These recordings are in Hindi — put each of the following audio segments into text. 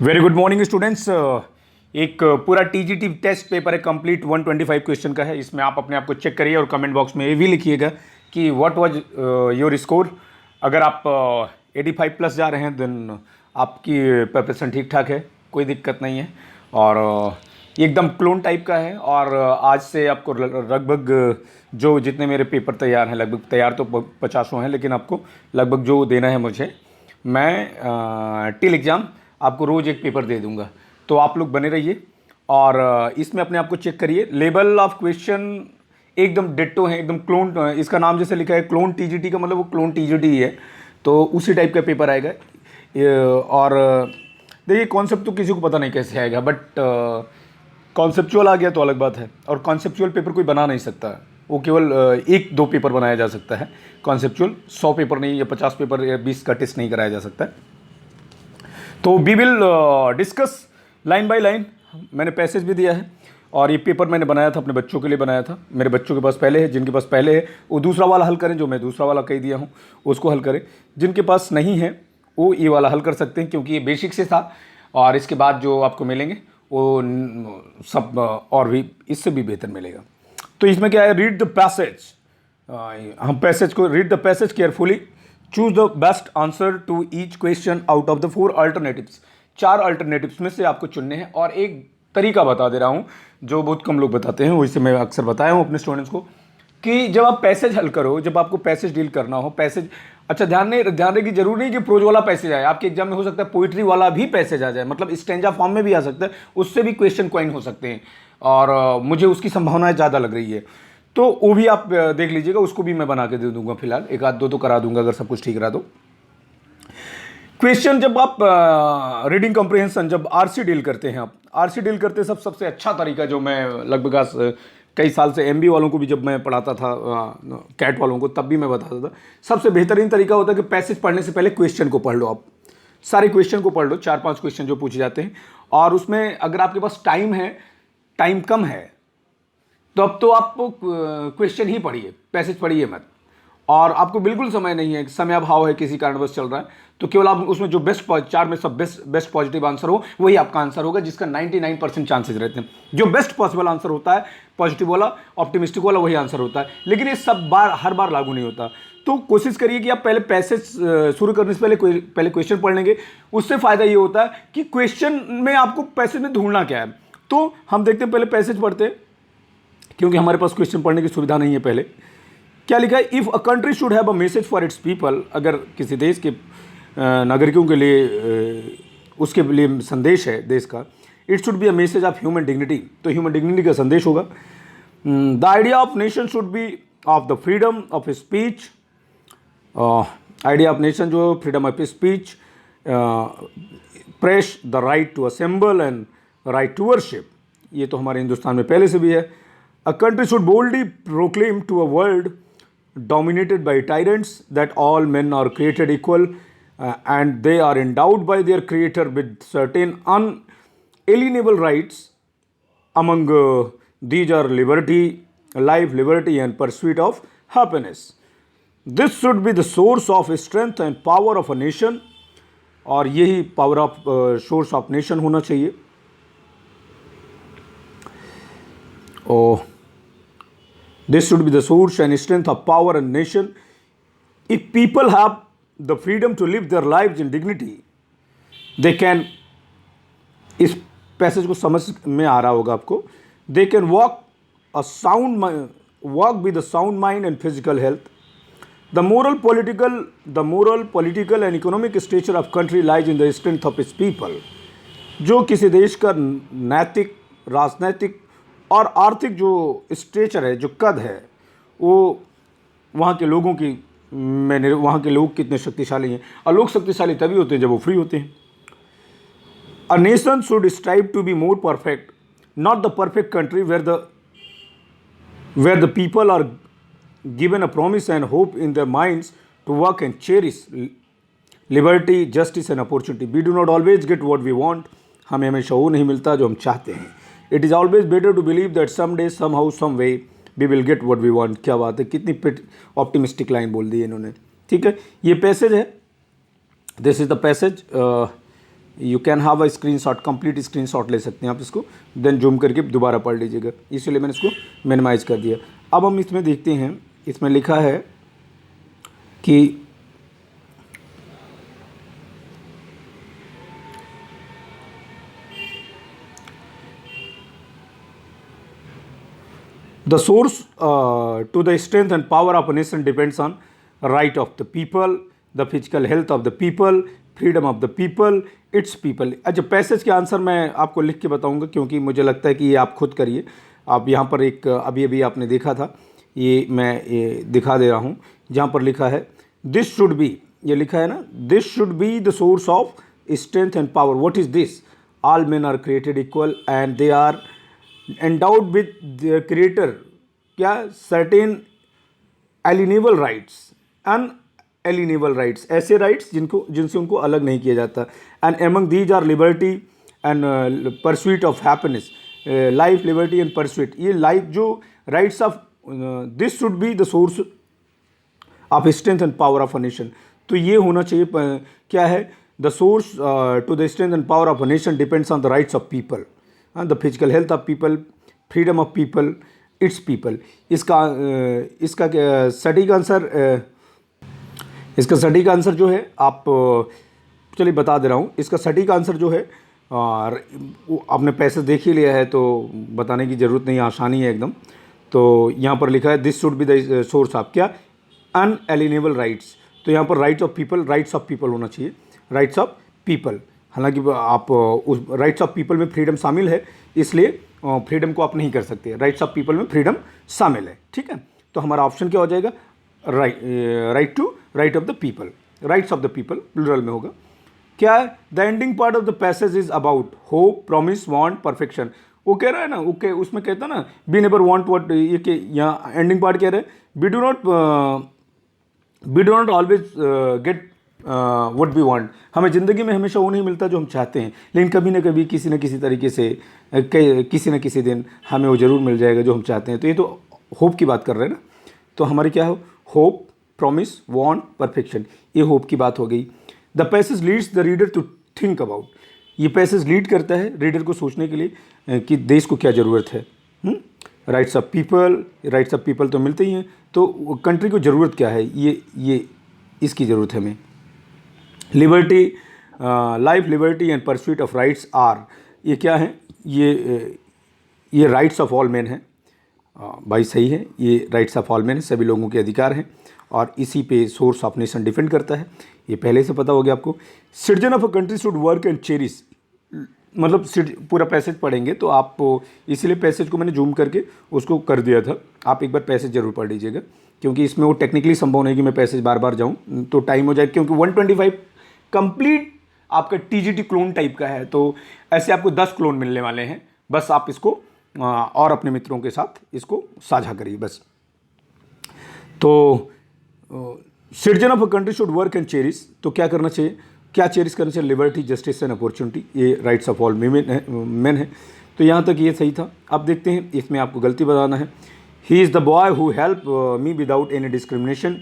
Very good morning students. एक पूरा टीजीटी टेस्ट पेपर है, कंप्लीट 125 क्वेश्चन का है। इसमें आप अपने आप को चेक करिए और कमेंट बॉक्स में ये भी लिखिएगा कि व्हाट वाज योर स्कोर। अगर आप 85 प्लस जा रहे हैं देन आपकी प्रिपरेशन ठीक ठाक है, कोई दिक्कत नहीं है। और ये एकदम क्लोन टाइप का है। और आज से आपको लगभग जो जितने मेरे पेपर तैयार हैं, लगभग तैयार तो 50 हैं, लेकिन आपको लगभग जो देना है मुझे, मैं टिल एग्ज़ाम आपको रोज़ एक पेपर दे दूंगा। तो आप लोग बने रहिए और इसमें अपने आप को चेक करिए। लेवल ऑफ क्वेश्चन एकदम डिट्टो है, एकदम क्लोन। इसका नाम जैसे लिखा है क्लोन टीजीटी का मतलब वो क्लोन टीजीटी ही है, तो उसी टाइप का पेपर आएगा। और देखिए कॉन्सेप्ट तो किसी को पता नहीं कैसे आएगा, बट कॉन्सेप्चुअल आ गया तो अलग बात है। और कॉन्सेप्चुअल पेपर कोई बना नहीं सकता, वो केवल एक दो पेपर बनाया जा सकता है। कॉन्सेप्चुअल 100 पेपर नहीं, या 50 पेपर या 20 का टेस्ट नहीं कराया जा सकता है। तो we will discuss line by line. मैंने पैसेज भी दिया है और ये पेपर मैंने बनाया था, अपने बच्चों के लिए बनाया था। मेरे बच्चों के पास पहले है, जिनके पास पहले है वो दूसरा वाला हल करें, जो मैं दूसरा वाला कह दिया हूँ उसको हल करें। जिनके पास नहीं है वो ये वाला हल कर सकते हैं, क्योंकि ये बेसिक से था। और इसके बाद जो आपको मिलेंगे वो सब और भी इससे भी बेहतर मिलेगा। तो इसमें क्या है, रीड द पैसेज। हम पैसेज को read the passage carefully, choose the best answer to each question out of the 4 alternatives. 4 alternatives में से आपको चुनने हैं। और एक तरीका बता दे रहा हूं जो बहुत कम लोग बताते हैं, वैसे मैं अक्सर बताया हूं अपने स्टूडेंट्स को, कि जब आप पैसेज हल करो, जब आपको पैसेज डील करना हो, पैसेज अच्छा ध्यान रखने की जरूरी नहीं कि प्रोज वाला पैसेज आए। आपके एग्जाम में हो सकता है पोइट्री वाला भी पैसेज आ जाए, मतलब स्टैंजा फॉर्म में भी आ सकता है, उससे भी क्वेश्चन क्वाइन हो सकते हैं। और मुझे उसकी संभावनाएं ज़्यादा लग रही है, तो वो भी आप देख लीजिएगा, उसको भी मैं बना के दे दूंगा। फिलहाल एक आध दो तो करा दूंगा अगर सब कुछ ठीक रहा तो। क्वेश्चन जब आप रीडिंग कॉम्प्रिहेंशन, जब आरसी डील करते हैं, आप आरसी डील करते हैं, सबसे अच्छा तरीका जो मैं लगभग कई साल से एमबी वालों को भी जब मैं पढ़ाता था, कैट वालों को, तब भी मैं बताता था, सबसे बेहतरीन तरीका होता है कि पैसेज पढ़ने से पहले क्वेश्चन को पढ़ लो। आप सारे क्वेश्चन को पढ़ लो, 4-5 क्वेश्चन जो पूछे जाते हैं। और उसमें अगर आपके पास टाइम है, टाइम कम है, तो अब तो आप क्वेश्चन ही पढ़िए, पैसेज पढ़िए मत। और आपको बिल्कुल समय नहीं है, समय अभाव है, किसी कारणवश चल रहा है, तो केवल आप उसमें जो बेस्ट 4 में सब बेस्ट पॉजिटिव आंसर हो वही आपका आंसर होगा, जिसका 99% चांसेस रहते हैं। जो बेस्ट पॉसिबल आंसर होता है, पॉजिटिव वाला, ऑप्टिमिस्टिक वाला, वही आंसर होता है। लेकिन ये सब बार हर बार लागू नहीं होता। तो कोशिश करिए कि आप पहले पैसेज शुरू करने से पहले क्वेश्चन पढ़ लेंगे। उससे फायदा ये होता है कि क्वेश्चन में आपको पैसेज में ढूंढना क्या है। तो हम देखते हैं, पहले पैसेज पढ़ते हैं, क्योंकि हमारे पास क्वेश्चन पढ़ने की सुविधा नहीं है। पहले क्या लिखा है, if a country should have a message for its people, अगर किसी देश के नागरिकों के लिए उसके लिए संदेश है देश का, it should be a message of human dignity, तो ह्यूमन डिग्निटी का संदेश होगा। The idea of nation should be of the freedom of speech, idea of nation जो freedom of speech, press the right to assemble and right to worship, ये तो हमारे हिंदुस्तान में पहले से भी है। A country should boldly proclaim to a world dominated by tyrants that all men are created equal and they are endowed by their creator with certain unalienable rights. Among these are liberty, life, liberty and pursuit of happiness. This should be the source of strength and power of a nation. और यही power of source of nation होना चाहिए। Oh, this should be the source and strength of power and nation. If people have the freedom to live their lives in dignity, they can, इस पैसेज को समझ में आ रहा होगा आपको, they can walk with a sound mind and physical health. The moral, political and economic stature of country lies in the strength of its people. जो किसी देश का नैतिक, राजनैतिक और आर्थिक जो स्ट्रेचर है, जो कद है, वो वहाँ के लोगों की वहाँ के लोग कितने शक्तिशाली हैं। और लोग शक्तिशाली तभी होते हैं जब वो फ्री होते हैं। A nation should strive to be more perfect, not the perfect country where the people are given a promise and hope in their minds to work and cherish liberty, justice and opportunity. We do not always get what we want, हमें हमेशा वो नहीं मिलता जो हम चाहते हैं। It is always better to believe that someday, somehow, some way, we will get what we want. क्या बात है, कितनी ऑप्टिमिस्टिक लाइन बोल दी इन्होंने। ठीक है, ये पैसेज है, this is the passage. You can have a screenshot, complete screenshot ले सकते हैं आप इसको, देन जूम करके दोबारा पढ़ लीजिएगा, इसलिए मैंने इसको मिनिमाइज़ कर दिया। अब हम इसमें देखते हैं, इसमें लिखा है कि the source to the strength and power of a nation depends on right of the people, the physical health of the people, freedom of the people, its people। अच्छा, पैसेज के आंसर मैं आपको लिख के बताऊंगा, क्योंकि मुझे लगता है कि ये आप खुद करिए। आप यहाँ पर एक अभी अभी आपने देखा था, ये मैं ये दिखा दे रहा हूँ, जहाँ पर लिखा है दिस शुड बी, ये लिखा है ना, this should be the source of strength and power. What is this? All men are created equal and they are endowed with their creator क्या certain alienable rights, unalienable rights, ऐसे rights जिनसे उनको अलग नहीं किया जाता। and among these are liberty and pursuit of happiness, life, liberty and pursuit। ये life जो rights of this should be the source of strength and power of a nation। तो ये होना चाहिए क्या है, the source to the strength and power of a nation depends on the rights of people, the physical health of people, freedom of people, it's people. इसका सटीक आंसर, इसका सटीक आंसर जो है, आप चलिए बता दे रहा हूँ। इसका सटीक आंसर जो है, आपने पैसे देख ही लिया है तो बताने की ज़रूरत नहीं, आसानी है एकदम। तो यहाँ पर लिखा है this should be the source of क्या, अनएलिनेबल राइट्स। तो यहाँ पर rights of people, rights of people होना चाहिए, राइट्स ऑफ पीपल। हालांकि आप उस राइट्स ऑफ पीपल में फ्रीडम शामिल है, इसलिए फ्रीडम को आप नहीं कर सकते, राइट्स ऑफ पीपल में फ्रीडम शामिल है, ठीक है। तो हमारा ऑप्शन क्या हो जाएगा, right of the people, rights of the people plural में होगा। क्या है, the ending part of the passage is about hope, promise, want, perfection. वो कह रहा है ना, ओके, उसमें कहता ना बी नेवर वांट व्हाट, ये कि यहाँ एंडिंग पार्ट कह रहे हैं we do not always get what we want. हमें ज़िंदगी में हमेशा वो नहीं मिलता जो हम चाहते हैं, लेकिन कभी ना कभी किसी न किसी तरीके से किसी न किसी दिन हमें वो ज़रूर मिल जाएगा जो हम चाहते हैं। तो ये तो होप की बात कर रहे हैं ना, तो हमारी क्या हो, होप, प्रॉमिस, वांट, परफेक्शन, ये होप की बात हो गई। The passage leads the reader to think about, ये पैसेज लीड करता है रीडर को सोचने के लिए कि देश को क्या ज़रूरत है। Rights of people, rights of people तो मिलते ही हैं, तो कंट्री को ज़रूरत क्या है, ये इसकी ज़रूरत है हमें। Liberty, life, liberty and pursuit of rights are, ये क्या है, ये राइट्स ऑफ ऑल मैन है। भाई सही है, ये राइट्स ऑफ ऑल मैन है, सभी लोगों के अधिकार हैं, और इसी पे सोर्स ऑफ नेशन डिपेंड करता है, ये पहले से पता हो गया आपको। Citizen of a country should work and cherish, मतलब पूरा पैसेज पढ़ेंगे तो आप, इसलिए पैसेज को मैंने जूम करके उसको कर दिया था, आप एक बार पैसेज जरूर पढ़ लीजिएगा, क्योंकि इसमें वो टेक्निकली संभव नहीं कि मैं पैसेज बार बार जाऊँ, तो टाइम हो जाए, क्योंकि 125 कंप्लीट आपका टीजीटी क्लोन टाइप का है, तो ऐसे आपको 10 क्लोन मिलने वाले हैं। बस आप इसको और अपने मित्रों के साथ इसको साझा करिए बस। तो citizen of a country should work and cherish, तो क्या करना चाहिए, क्या चेरिश करना चाहिए, लिबर्टी, जस्टिस एंड अपॉर्चुनिटी, ये राइट्स ऑफ ऑल मेन है। तो यहाँ तक ये सही था। अब देखते हैं, इसमें आपको गलती बताना है। He is the boy who help me without any discrimination,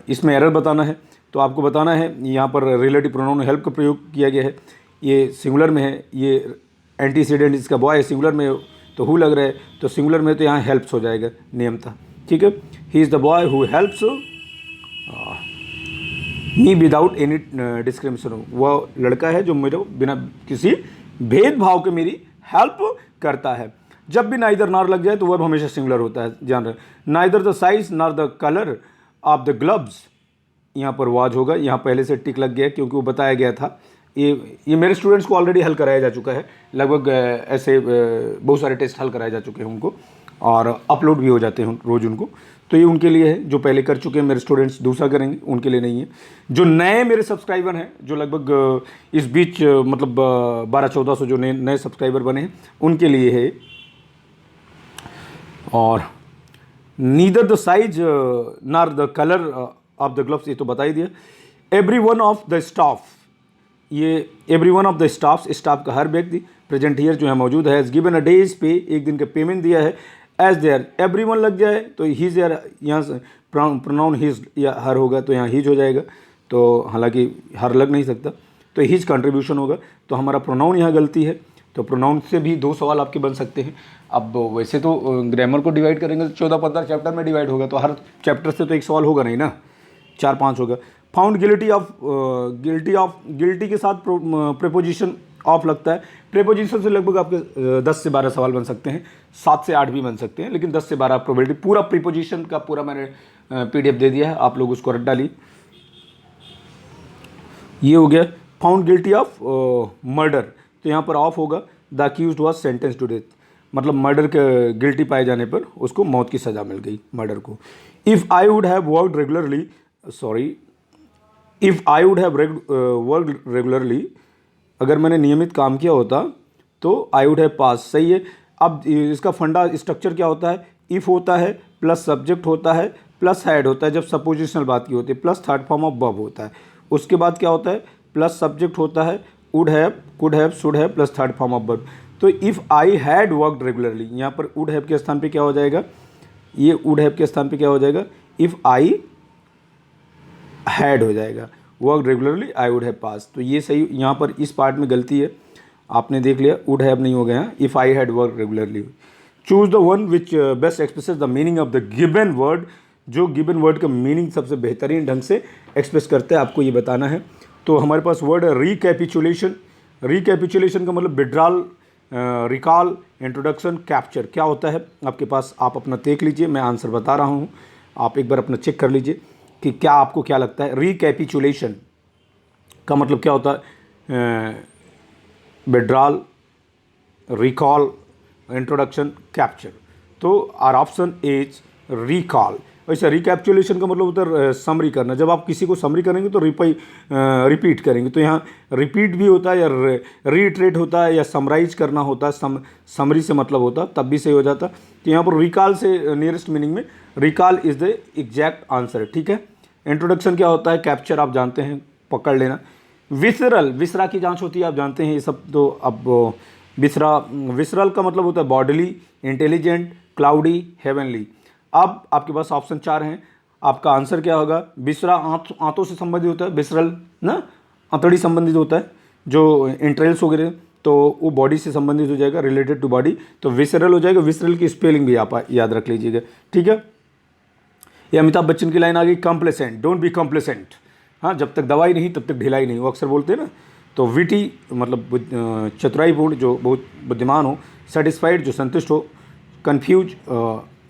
इसमें एरर बताना है। तो आपको बताना है, यहाँ पर रिलेटिव प्रोनाउन हेल्प का प्रयोग किया गया है, ये सिंगुलर में है, ये एंटीसीडेंट इसका बॉय है, सिंगुलर में तो हु लग रहा है, तो सिंगुलर में तो यहाँ हेल्प्स हो जाएगा नियम था, ठीक है। He is the boy who helps me without any discrimination, वह लड़का है जो मेरे बिना किसी भेदभाव के मेरी हेल्प करता है। जब भी नाइदर नार लग जाए तो वर्ब हमेशा सिंगुलर होता है, जान रहे। Neither the size nor the colour of the gloves, यहाँ पर वाज होगा, यहाँ पहले से टिक लग गया क्योंकि वो बताया गया था। ये मेरे स्टूडेंट्स को ऑलरेडी हल कराया जा चुका है, लगभग ऐसे बहुत सारे टेस्ट हल कराए जा चुके हैं उनको, और अपलोड भी हो जाते हैं रोज़ उनको। तो ये उनके लिए है, जो पहले कर चुके हैं मेरे स्टूडेंट्स दूसरा करेंगे, उनके लिए नहीं है। जो नए मेरे सब्सक्राइबर हैं, जो लगभग इस बीच मतलब 1200-1400 जो नए सब्सक्राइबर बने हैं, उनके लिए है। और neither the size nor the colour of the gloves, ये तो बता ही दिया। Every one of the staff, ये every one of the staff का हर व्यक्ति प्रेजेंट हियर जो है मौजूद है। एज गिवन अ डेज पे, एक दिन का पेमेंट दिया है। एज देयर, एवरी वन लग जाए तो हीज देयर, यहाँ से प्रोनाउन हीज या हर होगा तो यहाँ हीज हो जाएगा, तो हालांकि हर लग नहीं सकता। तो हिज कंट्रीब्यूशन होगा। तो हमारा प्रोनाउन यहाँ गलती है, तो प्रोनाउन से भी 2 सवाल आपके बन सकते हैं। अब वैसे तो ग्रामर को डिवाइड करेंगे तो 14-15 चैप्टर में डिवाइड होगा, तो हर चैप्टर से तो एक सवाल होगा नहीं ना, 4-5 होगा। फाउंड गिल्टी के साथ प्रेपोजिशन ऑफ लगता है। प्रेपोजिशन से लगभग आपके 10 से 12 सवाल बन सकते हैं, 7 से 8 भी बन सकते हैं, लेकिन 10 से 12 प्रोबेबिलिटी। पूरा प्रीपोजिशन का पूरा मैंने PDF दे दिया है, आप लोग उसको रट डालिए। ये हो गया फाउंड गिल्टी ऑफ मर्डर, तो यहाँ पर ऑफ होगा। The accused was sentence to death, मतलब मर्डर के गिल्टी पाए जाने पर उसको मौत की सज़ा मिल गई मर्डर को। If I would have worked regularly, अगर मैंने नियमित काम किया होता तो आई वुड हैव पास, सही है। अब इसका फंडा स्ट्रक्चर क्या होता है, इफ़ होता है प्लस सब्जेक्ट होता है प्लस हैड होता है जब सपोजिशनल बात की होती है, plus third form of verb होता है। उसके बाद क्या होता है, प्लस सब्जेक्ट होता है, would have, could have, should have, plus third form of verb. तो if I had worked regularly, यहाँ पर वुड हैव के स्थान पे क्या हो जाएगा, ये वुड हैव के स्थान पे क्या हो जाएगा, इफ़ आई हैड हो जाएगा, work regularly I would have pass. तो ये सही, यहाँ पर इस पार्ट में गलती है, आपने देख लिया, वुड हैव नहीं हो गया, if I had work regularly. Choose the one which best expresses the meaning of the given word, जो गिवन वर्ड का मीनिंग सबसे बेहतरीन ढंग से एक्सप्रेस करते हैं, आपको ये बताना है। तो हमारे पास वर्ड है रिकैपिचुलेशन। रिकैपिचुलेशन का मतलब विड्रॉल, रिकॉल, इंट्रोडक्शन, कैप्चर। क्या होता है आपके पास, आप अपना देख लीजिए, मैं आंसर बता रहा हूँ, आप एक बार अपना चेक कर लीजिए कि क्या आपको क्या लगता है। रिकैपिचुलेशन का मतलब क्या होता है, विड्रॉल, रिकॉल, इंट्रोडक्शन, कैप्चर। तो आर ऑप्शन इज रिकॉल। वैसे रिकैप्चुलेशन का मतलब होता है समरी करना। जब आप किसी को समरी करेंगे तो रिपीट करेंगे, तो यहाँ रिपीट भी होता है या रीट्रेट होता है या समराइज करना होता है, समरी से मतलब होता तब भी सही हो जाता। तो यहाँ पर रिकॉल से नियरेस्ट मीनिंग में recall is the exact answer, ठीक है। इंट्रोडक्शन क्या होता है, कैप्चर आप जानते हैं, पकड़ लेना। विसरल, विसरा की जांच होती है, आप जानते हैं ये सब। तो अब विसरल का मतलब होता है बॉडीली, इंटेलिजेंट, क्लाउडी, हेवनली। अब आपके पास ऑप्शन 4 हैं, आपका आंसर क्या होगा। विसरा आंतों से संबंधित होता है, विसरल ना आंतड़ी संबंधित होता है, जो इंट्रेल्स वगैरह, तो वो बॉडी से संबंधित हो जाएगा, रिलेटेड टू बॉडी, तो विसरल हो जाएगा। विसरल की स्पेलिंग भी आप याद रख लीजिएगा, ठीक है। ये अमिताभ बच्चन की लाइन आ गई, कॉम्प्लेसेंट, डोंट बी कॉम्प्लेसेंट। हाँ, जब तक दवाई नहीं तब तक ढिलाई नहीं, वो अक्सर बोलते हैं ना। तो विटी मतलब चतुराईपूर्ण, जो बहुत बुद्धिमान हो। सेटिस्फाइड, जो संतुष्ट हो। Confuse,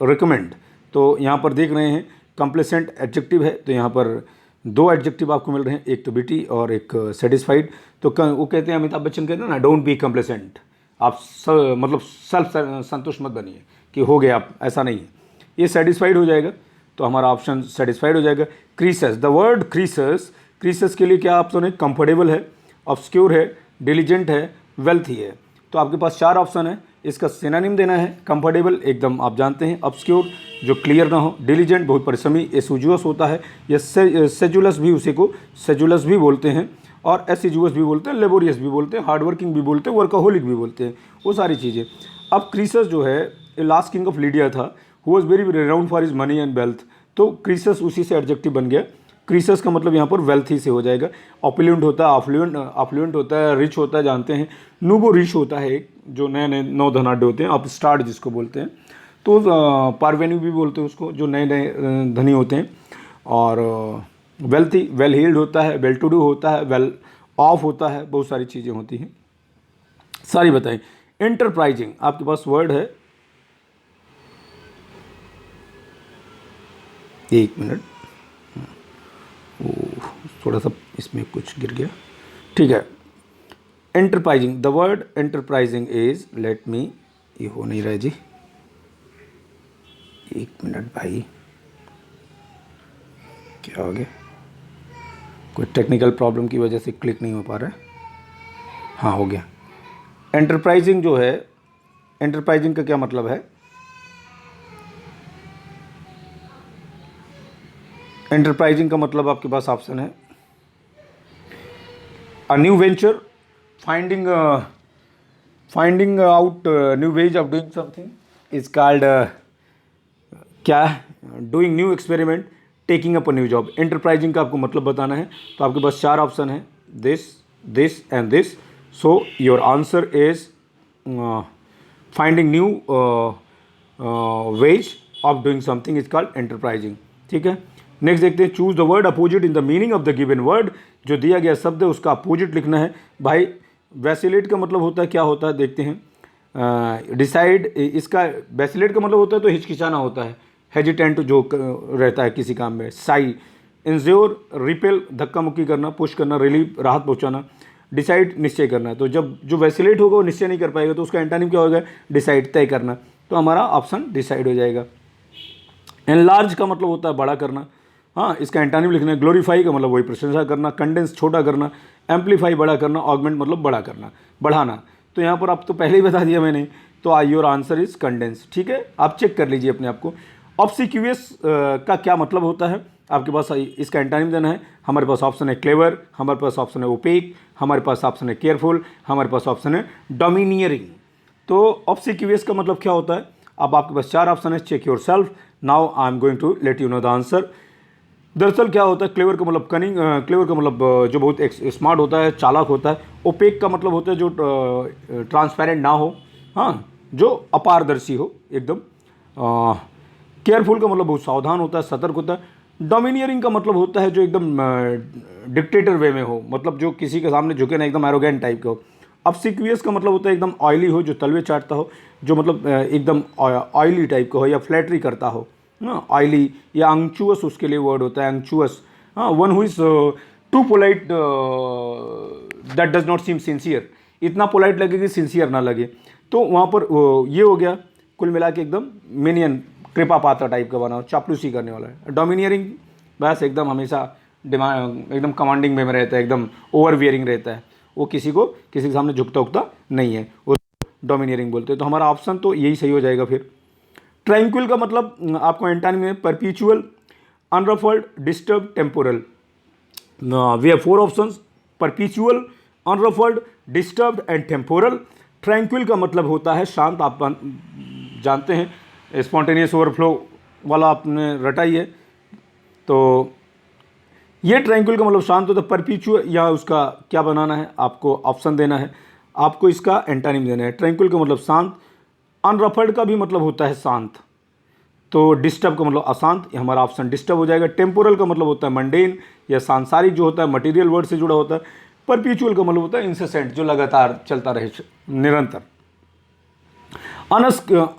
recommend. तो यहाँ पर देख रहे हैं कॉम्प्लेसेंट एडजेक्टिव है, तो यहाँ पर 2 एडजेक्टिव आपको मिल रहे हैं, एक तो विटी और एक सेटिस्फाइड। तो वो कहते हैं, अमिताभ बच्चन कहते हैं ना, डोंट बी कॉम्प्लेसेंट, आप मतलब सेल्फ संतुष्ट मत बनिए कि हो गया, आप ऐसा नहीं है। ये सेटिस्फाइड हो जाएगा, तो हमारा ऑप्शन सेटिस्फाइड हो जाएगा। Creases, the word creases, creases के लिए क्या ऑप्शन है, कंफर्टेबल है, ऑब्सक्योर है, डिलीजेंट है, वेल्थी है। तो आपके पास 4 ऑप्शन है, इसका सिनोनिम देना है। कंफर्टेबल एकदम आप जानते हैं, ऑब्सक्योर जो क्लियर ना हो, डिलीजेंट बहुत परिश्रमी, एसुजुअस होता है, या सेजुलस भी, उसी को सेजुलस भी बोलते हैं, और एसिजुअस भी बोलते हैं, लेबोरियस भी बोलते हैं, हार्डवर्किंग भी बोलते हैं, वर्काहोलिक भी बोलते हैं, वो सारी चीज़ें। अब क्रीसस जो है, लास्ट किंग ऑफ लीडिया था, who was very renowned for his money and wealth, तो क्रीसस उसी से एडजेक्टिव बन गया। क्रीसस का मतलब यहाँ पर वेल्थी से हो जाएगा। ऑपुलेंट होता है, ऑफ्लुएंट होता है, रिच होता है, जानते हैं। नूबो रिच होता है एक, जो नए नए 9 धनाढ़ होते हैं, आप स्टार्ट जिसको बोलते हैं, तो पारवेन्यू भी बोलते हैं उसको, जो नए नए धनी होते हैं। और वेल्थी, वेल हील्ड होता है, वेल टू डू होता है, वेल ऑफ होता है, बहुत सारी चीज़ें होती हैं, सारी बताएं। एंटरप्राइजिंग आपके पास वर्ड है, 1 मिनट, थोड़ा सा इसमें कुछ गिर गया, ठीक है। Enterprising, the word enterprising is, let me, ये हो नहीं रहा है जी, 1 मिनट भाई, क्या हो गया, कोई टेक्निकल प्रॉब्लम की वजह से क्लिक नहीं हो पा रहा है। हाँ, हो गया। एंटरप्राइजिंग जो है, एंटरप्राइजिंग का क्या मतलब है, एंटरप्राइजिंग का मतलब आपके पास ऑप्शन है, a new venture, finding out new ways of doing something is called क्या, doing new experiment, taking up a new job. Enterprising का आपको मतलब बताना है, तो आपके पास 4 ऑप्शन है, this, this and this. So your answer is finding new ways of doing something is called enterprising. ठीक है, नेक्स्ट देखते हैं, choose the word opposite in the meaning of the given word. जो दिया गया शब्द है उसका अपोजिट लिखना है. भाई वैसिलेट का मतलब होता है, क्या होता है देखते हैं. डिसाइड, इसका वैसिलेट का मतलब होता है तो हिचकिचाना होता है, हेजिटेंट जो रहता है किसी काम में. साई, इंज्योर, रिपेल, धक्का मुक्की करना, पुश करना, रिलीव, राहत पहुंचाना. डिसाइड, निश्चय करना. तो जब जो वैसिलेट होगा वो निश्चय नहीं कर पाएगा तो उसका एंटोनिम क्या होगा, डिसाइड, तय करना. तो हमारा ऑप्शन डिसाइड हो जाएगा. एनलार्ज का मतलब होता है बड़ा करना. हाँ, इसका एंटोनिम लिखना है. ग्लोरीफाई का मतलब वही प्रशंसा करना. कंडेंस, छोटा करना. एम्पलीफाई, बड़ा करना. ऑगमेंट मतलब बड़ा करना, बढ़ाना. तो यहाँ पर आप तो पहले ही बता दिया मैंने. तो योर आंसर इज कंडेंस. ठीक है, आप चेक कर लीजिए अपने आप को. ऑब्सिक्यूअस का क्या मतलब होता है आपके पास, इसका एंटोनिम देना है. हमारे पास ऑप्शन है क्लेवर, हमारे पास ऑप्शन है ओपेक, हमारे पास ऑप्शन है केयरफुल, हमारे पास ऑप्शन है डोमिनियरिंग. तो ऑब्सिक्यूअस का मतलब क्या होता है. अब आपके पास 4 ऑप्शन है. चेक योर सेल्फ. Now I am going to let you know the answer. दरअसल क्या होता है, क्लेवर का मतलब कनिंग, क्लेवर का मतलब जो बहुत स्मार्ट होता है, चालाक होता है. ओपेक का मतलब होता है जो ट्रांसपेरेंट ना हो, हाँ, जो अपारदर्शी हो एकदम. केयरफुल का मतलब बहुत सावधान होता है, सतर्क होता है. डोमिनियरिंग का मतलब होता है जो एकदम डिक्टेटर वे में हो, मतलब जो किसी के सामने झुके ना, एकदम एरोगेंट टाइप का हो. ऑब्सिक्यूअस का मतलब होता है एकदम ऑयली हो, जो तलवे चाटता हो, जो मतलब एकदम ऑयली टाइप का हो या फ्लैटरी करता हो. हाँ, ऑयली या अंक्चुअस उसके लिए वर्ड होता है, अंक्चुअस. हाँ, one who is too polite that does not seem sincere. इतना पोलाइट लगे कि सिंसियर ना लगे. तो वहाँ पर ये हो गया कुल मिला के एकदम मिनियन, कृपा पात्र टाइप का बना हो, चापलूसी करने वाला है. डोमिनियरिंग बस एकदम हमेशा डिमांड, एकदम कमांडिंग में रहता है, एकदम ओवरवियरिंग रहता है. वो किसी के सामने झुकता उगता नहीं है, वो डोमिनियरिंग बोलते हैं. तो हमारा ऑप्शन तो यही सही हो जाएगा. फिर ट्रैंक्विल का मतलब आपको एंटोनिम में perpetual, unruffled, disturb, temporal. We have 4 options, perpetual, unruffled, disturb and temporal. Tranquil का मतलब होता है शांत. आप जानते हैं स्पॉन्टेनियस ओवरफ्लो वाला आपने रटा ही है. तो ये ट्रैंक्विल का मतलब शांत होता है. परपीचुअल या उसका क्या बनाना है, आपको ऑप्शन देना है, आपको इसका एंटोनिम देना है. ट्रैंक्विल का मतलब शांत. अनरफल्ड का भी मतलब होता है शांत. तो डिस्टर्ब का मतलब अशांत, ये हमारा ऑप्शन डिस्टर्ब हो जाएगा. टेम्पोरल का मतलब होता है मंडेन या सांसारिक, जो होता है मटेरियल वर्ड से जुड़ा होता है. परपीचुअल का मतलब होता है इंसेसेंट, जो लगातार चलता रहे, निरंतर.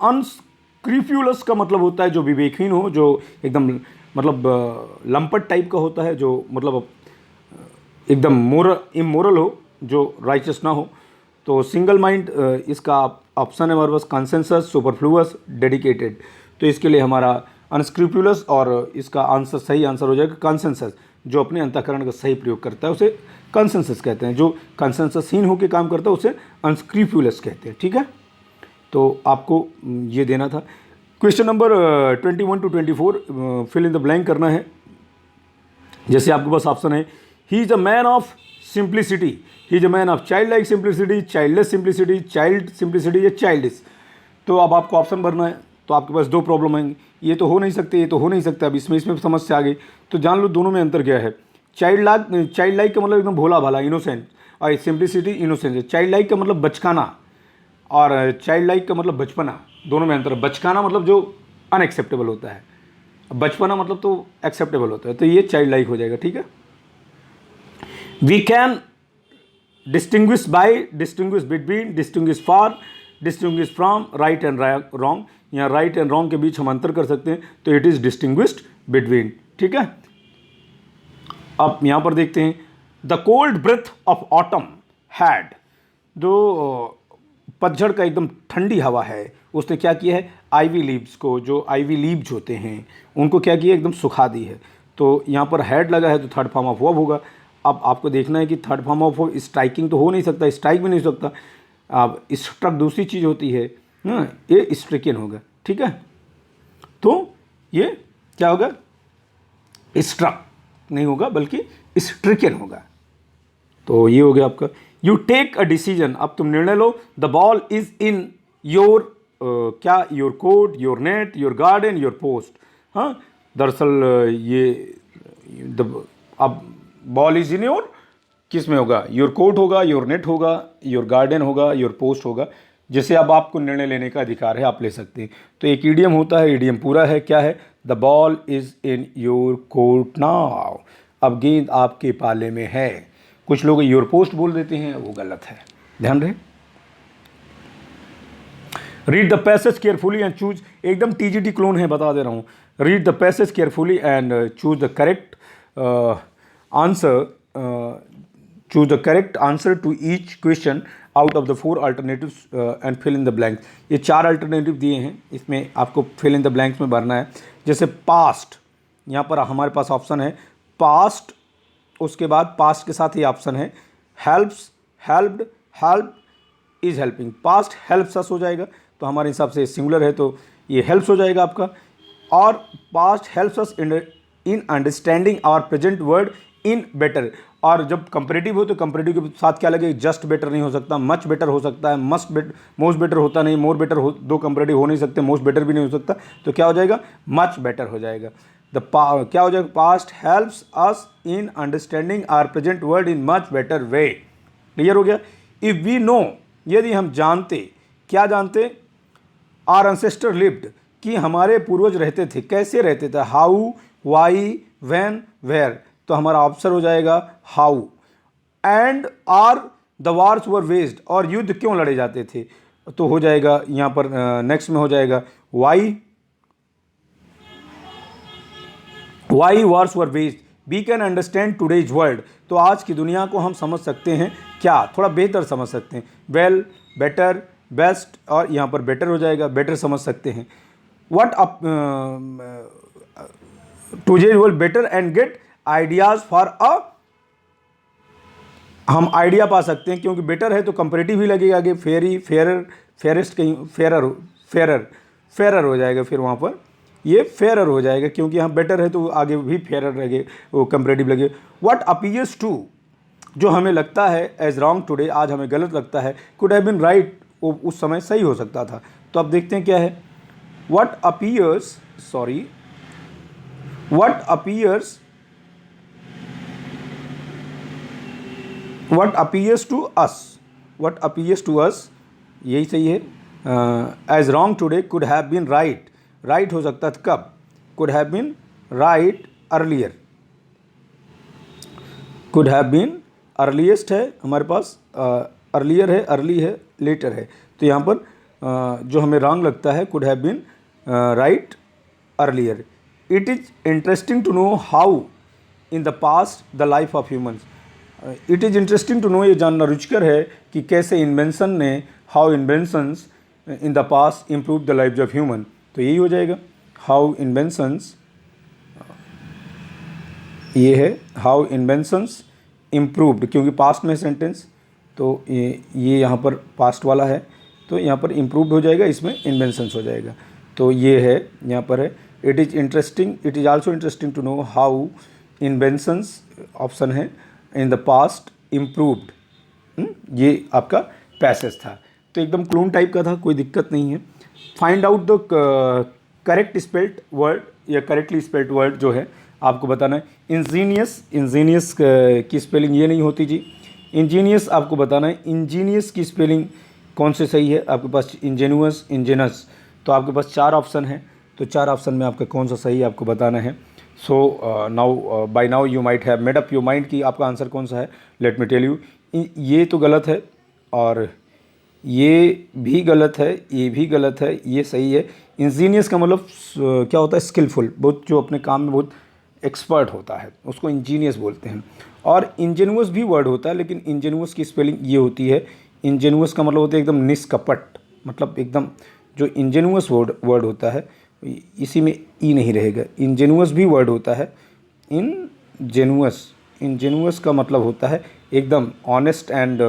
अनस्क्रिप्यूलस का मतलब होता है जो विवेकहीन हो, जो एकदम मतलब लंपट टाइप का होता है, जो मतलब एकदम इमोरल हो, जो राइचस ना हो. तो सिंगल माइंड इसका ऑप्शन है हमारे पास. Consensus, superfluous, dedicated. तो इसके लिए हमारा अनस्क्रिप्यूलस, और इसका आंसर, सही आंसर हो जाएगा कंसेंसस. जो अपने अंतःकरण का सही प्रयोग करता है उसे कंसेंसस कहते हैं. जो कंसेंससहीन होकर काम करता है उसे अनस्क्रिप्यूलस कहते हैं. ठीक है, तो आपको ये देना था. Question number 21 to 24 fill in the blank करना है. जैसे आपके पास ऑप्शन है, he is a man of simplicity, he is a man of child like simplicity, childless simplicity, child simplicity या चाइल्डिश. तो अब आपको ऑप्शन भरना है. तो आपके पास 2 प्रॉब्लम आएंगी, ये तो हो नहीं सकते, ये तो हो नहीं सकता. अब इसमें समस्या आ गई. तो जान लो दोनों में अंतर क्या है. चाइल्ड लाइक का मतलब एकदम भोला भाला, इनोसेंट, और सिंप्लिसिटी इनोसेंस है. चाइल्ड लाइक का मतलब बचकाना, और चाइल्ड लाइक का मतलब बचपना. दोनों में अंतर है. बचकाना मतलब जो अनएक्सेप्टेबल होता है, बचपना मतलब तो एक्सेप्टेबल होता है. तो ये चाइल्ड लाइक हो जाएगा. ठीक है, we can distinguish by, distinguish between, distinguish for, distinguish from, right and wrong. यहाँ राइट एंड रॉन्ग के बीच हम अंतर कर सकते हैं. तो इट इज़ डिस्टिंग्विश्ड बिटवीन. ठीक है, अब यहाँ पर देखते हैं, the cold breath of autumn had, जो पतझड़ का एकदम ठंडी हवा है, उसने क्या किया है, आईवी लीव्स को, जो आईवी लीव्स होते हैं उनको क्या किया, एकदम सुखा दी है. तो यहाँ पर हैड लगा है तो थर्ड फॉर्म ऑफ वर्ब होगा. अब आपको देखना है कि third form of verb striking तो हो नहीं सकता, स्ट्राइक भी नहीं हो सकता. अब स्ट्रक दूसरी चीज़ होती है, ये स्ट्रिकन होगा. ठीक है, तो ये क्या होगा, स्ट्रक नहीं होगा बल्कि स्ट्रिकन होगा. तो ये हो गया आपका. यू टेक अ डिसीजन, अब तुम निर्णय लो. The ball is in your, क्या, your court, your net, your garden, your post. हाँ, दरअसल ये अब बॉल इज इन योर, किस में होगा, योर कोर्ट होगा, योर नेट होगा, योर गार्डन होगा, योर पोस्ट होगा, जिससे अब आपको निर्णय लेने का अधिकार है, आप ले सकते हैं। तो एक ईडियम होता है, ईडियम पूरा है, क्या है, the ball is in your court now, अब गेंद आपके पाले में है। कुछ लोग योर पोस्ट बोल देते हैं, वो गलत है, ध्यान रहे। Read the passage carefully and choose, एकदम टीजीटी क्लोन है, बता दे रहा हूँ। Read the passage carefully and choose the correct answer, choose the correct answer to each question out of the 4 alternatives and fill in the blanks. ये 4 अल्टरनेटिव दिए हैं, इसमें आपको फिल इन द ब्लैंक्स में भरना है। जैसे पास्ट, यहाँ पर हमारे पास ऑप्शन है पास्ट, उसके बाद पास्ट के साथ ही ऑप्शन है helps, helped, help, is helping. Past helps अस हो जाएगा, तो हमारे हिसाब से सिंगुलर है तो ये हेल्प्स हो जाएगा आपका। और past helps us in understanding our present word in better. और जब कंपेरेटिव हो तो कंपेरेटिव के साथ क्या लगे, जस्ट बेटर नहीं हो सकता, मच बेटर हो सकता है, मस्ट बेटर, मोस्ट बेटर होता नहीं, मोर बेटर हो, दो कंपेरेटिव हो नहीं सकते, मोस्ट बेटर भी नहीं हो सकता, तो क्या हो जाएगा, मच बेटर हो जाएगा। क्या हो जाएगा, past helps us in understanding our present word in much better way. Clear हो गया। इफ़ वी नो, यदि हम जानते, क्या जानते, आर एंसेस्टर लिव्ड, कि हमारे पूर्वज रहते थे, कैसे रहते थे, हाउ, वाई, व्हेन, वेयर, तो हमारा ऑप्शन हो जाएगा how. And are the wars were waged, और युद्ध क्यों लड़े जाते थे, तो हो जाएगा यहाँ पर नेक्स्ट में हो जाएगा why, why wars were waged, we can understand today's world, तो आज की दुनिया को हम समझ सकते हैं, क्या, थोड़ा बेहतर समझ सकते हैं, वेल, बेटर, बेस्ट, और यहाँ पर बेटर हो जाएगा, बेटर समझ सकते हैं। What up today's world better and gate ideas for a, हम आइडिया पा सकते हैं, क्योंकि बेटर है तो कंपेरेटिव ही लगेगा आगे, फेरी, फेरर, फेरेस्ट, कहीं फेरर, फेरर, फेरर हो जाएगा, फिर वहाँ पर ये फेरर हो जाएगा, क्योंकि यहाँ बेटर है तो आगे भी फेरर लगे, वो कंपेरेटिव लगे। व्हाट अपीयर्स टू, जो हमें लगता है एज रॉन्ग टुडे, आज हमें गलत लगता है, कुड हैव बीन राइट, वो उस समय सही हो सकता था। तो अब देखते हैं क्या है, what appears, sorry, what appears, what appears to us, what appears to us, यही सही है। As wrong today could have been right, right हो सकता था कब, could have been right earlier, could have been earliest है हमारे पास, अर्लियर है, अर्ली है, लेटर है, तो यहाँ पर जो हमें रॉन्ग लगता है, could have been right earlier. It is interesting to know how in the past the life of humans, it is interesting to know, ये जानना रुचिकर है कि कैसे इन्वेंशन ने, how inventions in the past improve the life of human, तो यही हो जाएगा हाउ इन्वेंशंस, ये है हाउ इन्वेंशंस इम्प्रूव्ड, क्योंकि पास्ट में सेंटेंस, तो ये यहाँ पर पास्ट वाला है, तो यहाँ पर इम्प्रूव्ड हो जाएगा, इसमें इन्वेंशंस हो जाएगा, तो ये है यहाँ पर है। It is interesting, it is also interesting to know how inventions, option है, इन द पास्ट इम्प्रूव्ड, ये आपका पैसेज था, तो एकदम क्लोन टाइप का था, कोई दिक्कत नहीं है। Find out the correct spelled word, या करेक्टली स्पेल्ड वर्ड जो है आपको बताना है। इंजीनियस, इंजीनियस की स्पेलिंग ये नहीं होती जी, इंजीनियस आपको बताना है, इंजीनियस की स्पेलिंग कौन से सही है, आपके पास इंजेनुअस, इंजेनस, तो आपके पास 4 ऑप्शन है, तो 4 ऑप्शन में आपका कौन सा सही है आपको बताना है। So now by now you might have made up your mind कि आपका आंसर कौन सा है। लेट मी टेल यू, ये तो गलत है, और ये भी गलत है, ये भी गलत है, ये सही है। इंजीनियस का मतलब क्या होता है, स्किलफुल, बहुत, जो अपने काम में बहुत एक्सपर्ट होता है, उसको इंजीनियस बोलते हैं। और इंजेनुअस भी वर्ड होता है, लेकिन इंजेनुअस की स्पेलिंग ये होती है, इंजेनुअस का मतलब होता है एकदम निष्कपट, मतलब एकदम जो इंजेनुअस वर्ड होता है, इसी में ई नहीं रहेगा, इंजेनुअस भी वर्ड होता है, इंजेनुअस, इंजेनुअस का मतलब होता है एकदम ऑनेस्ट एंड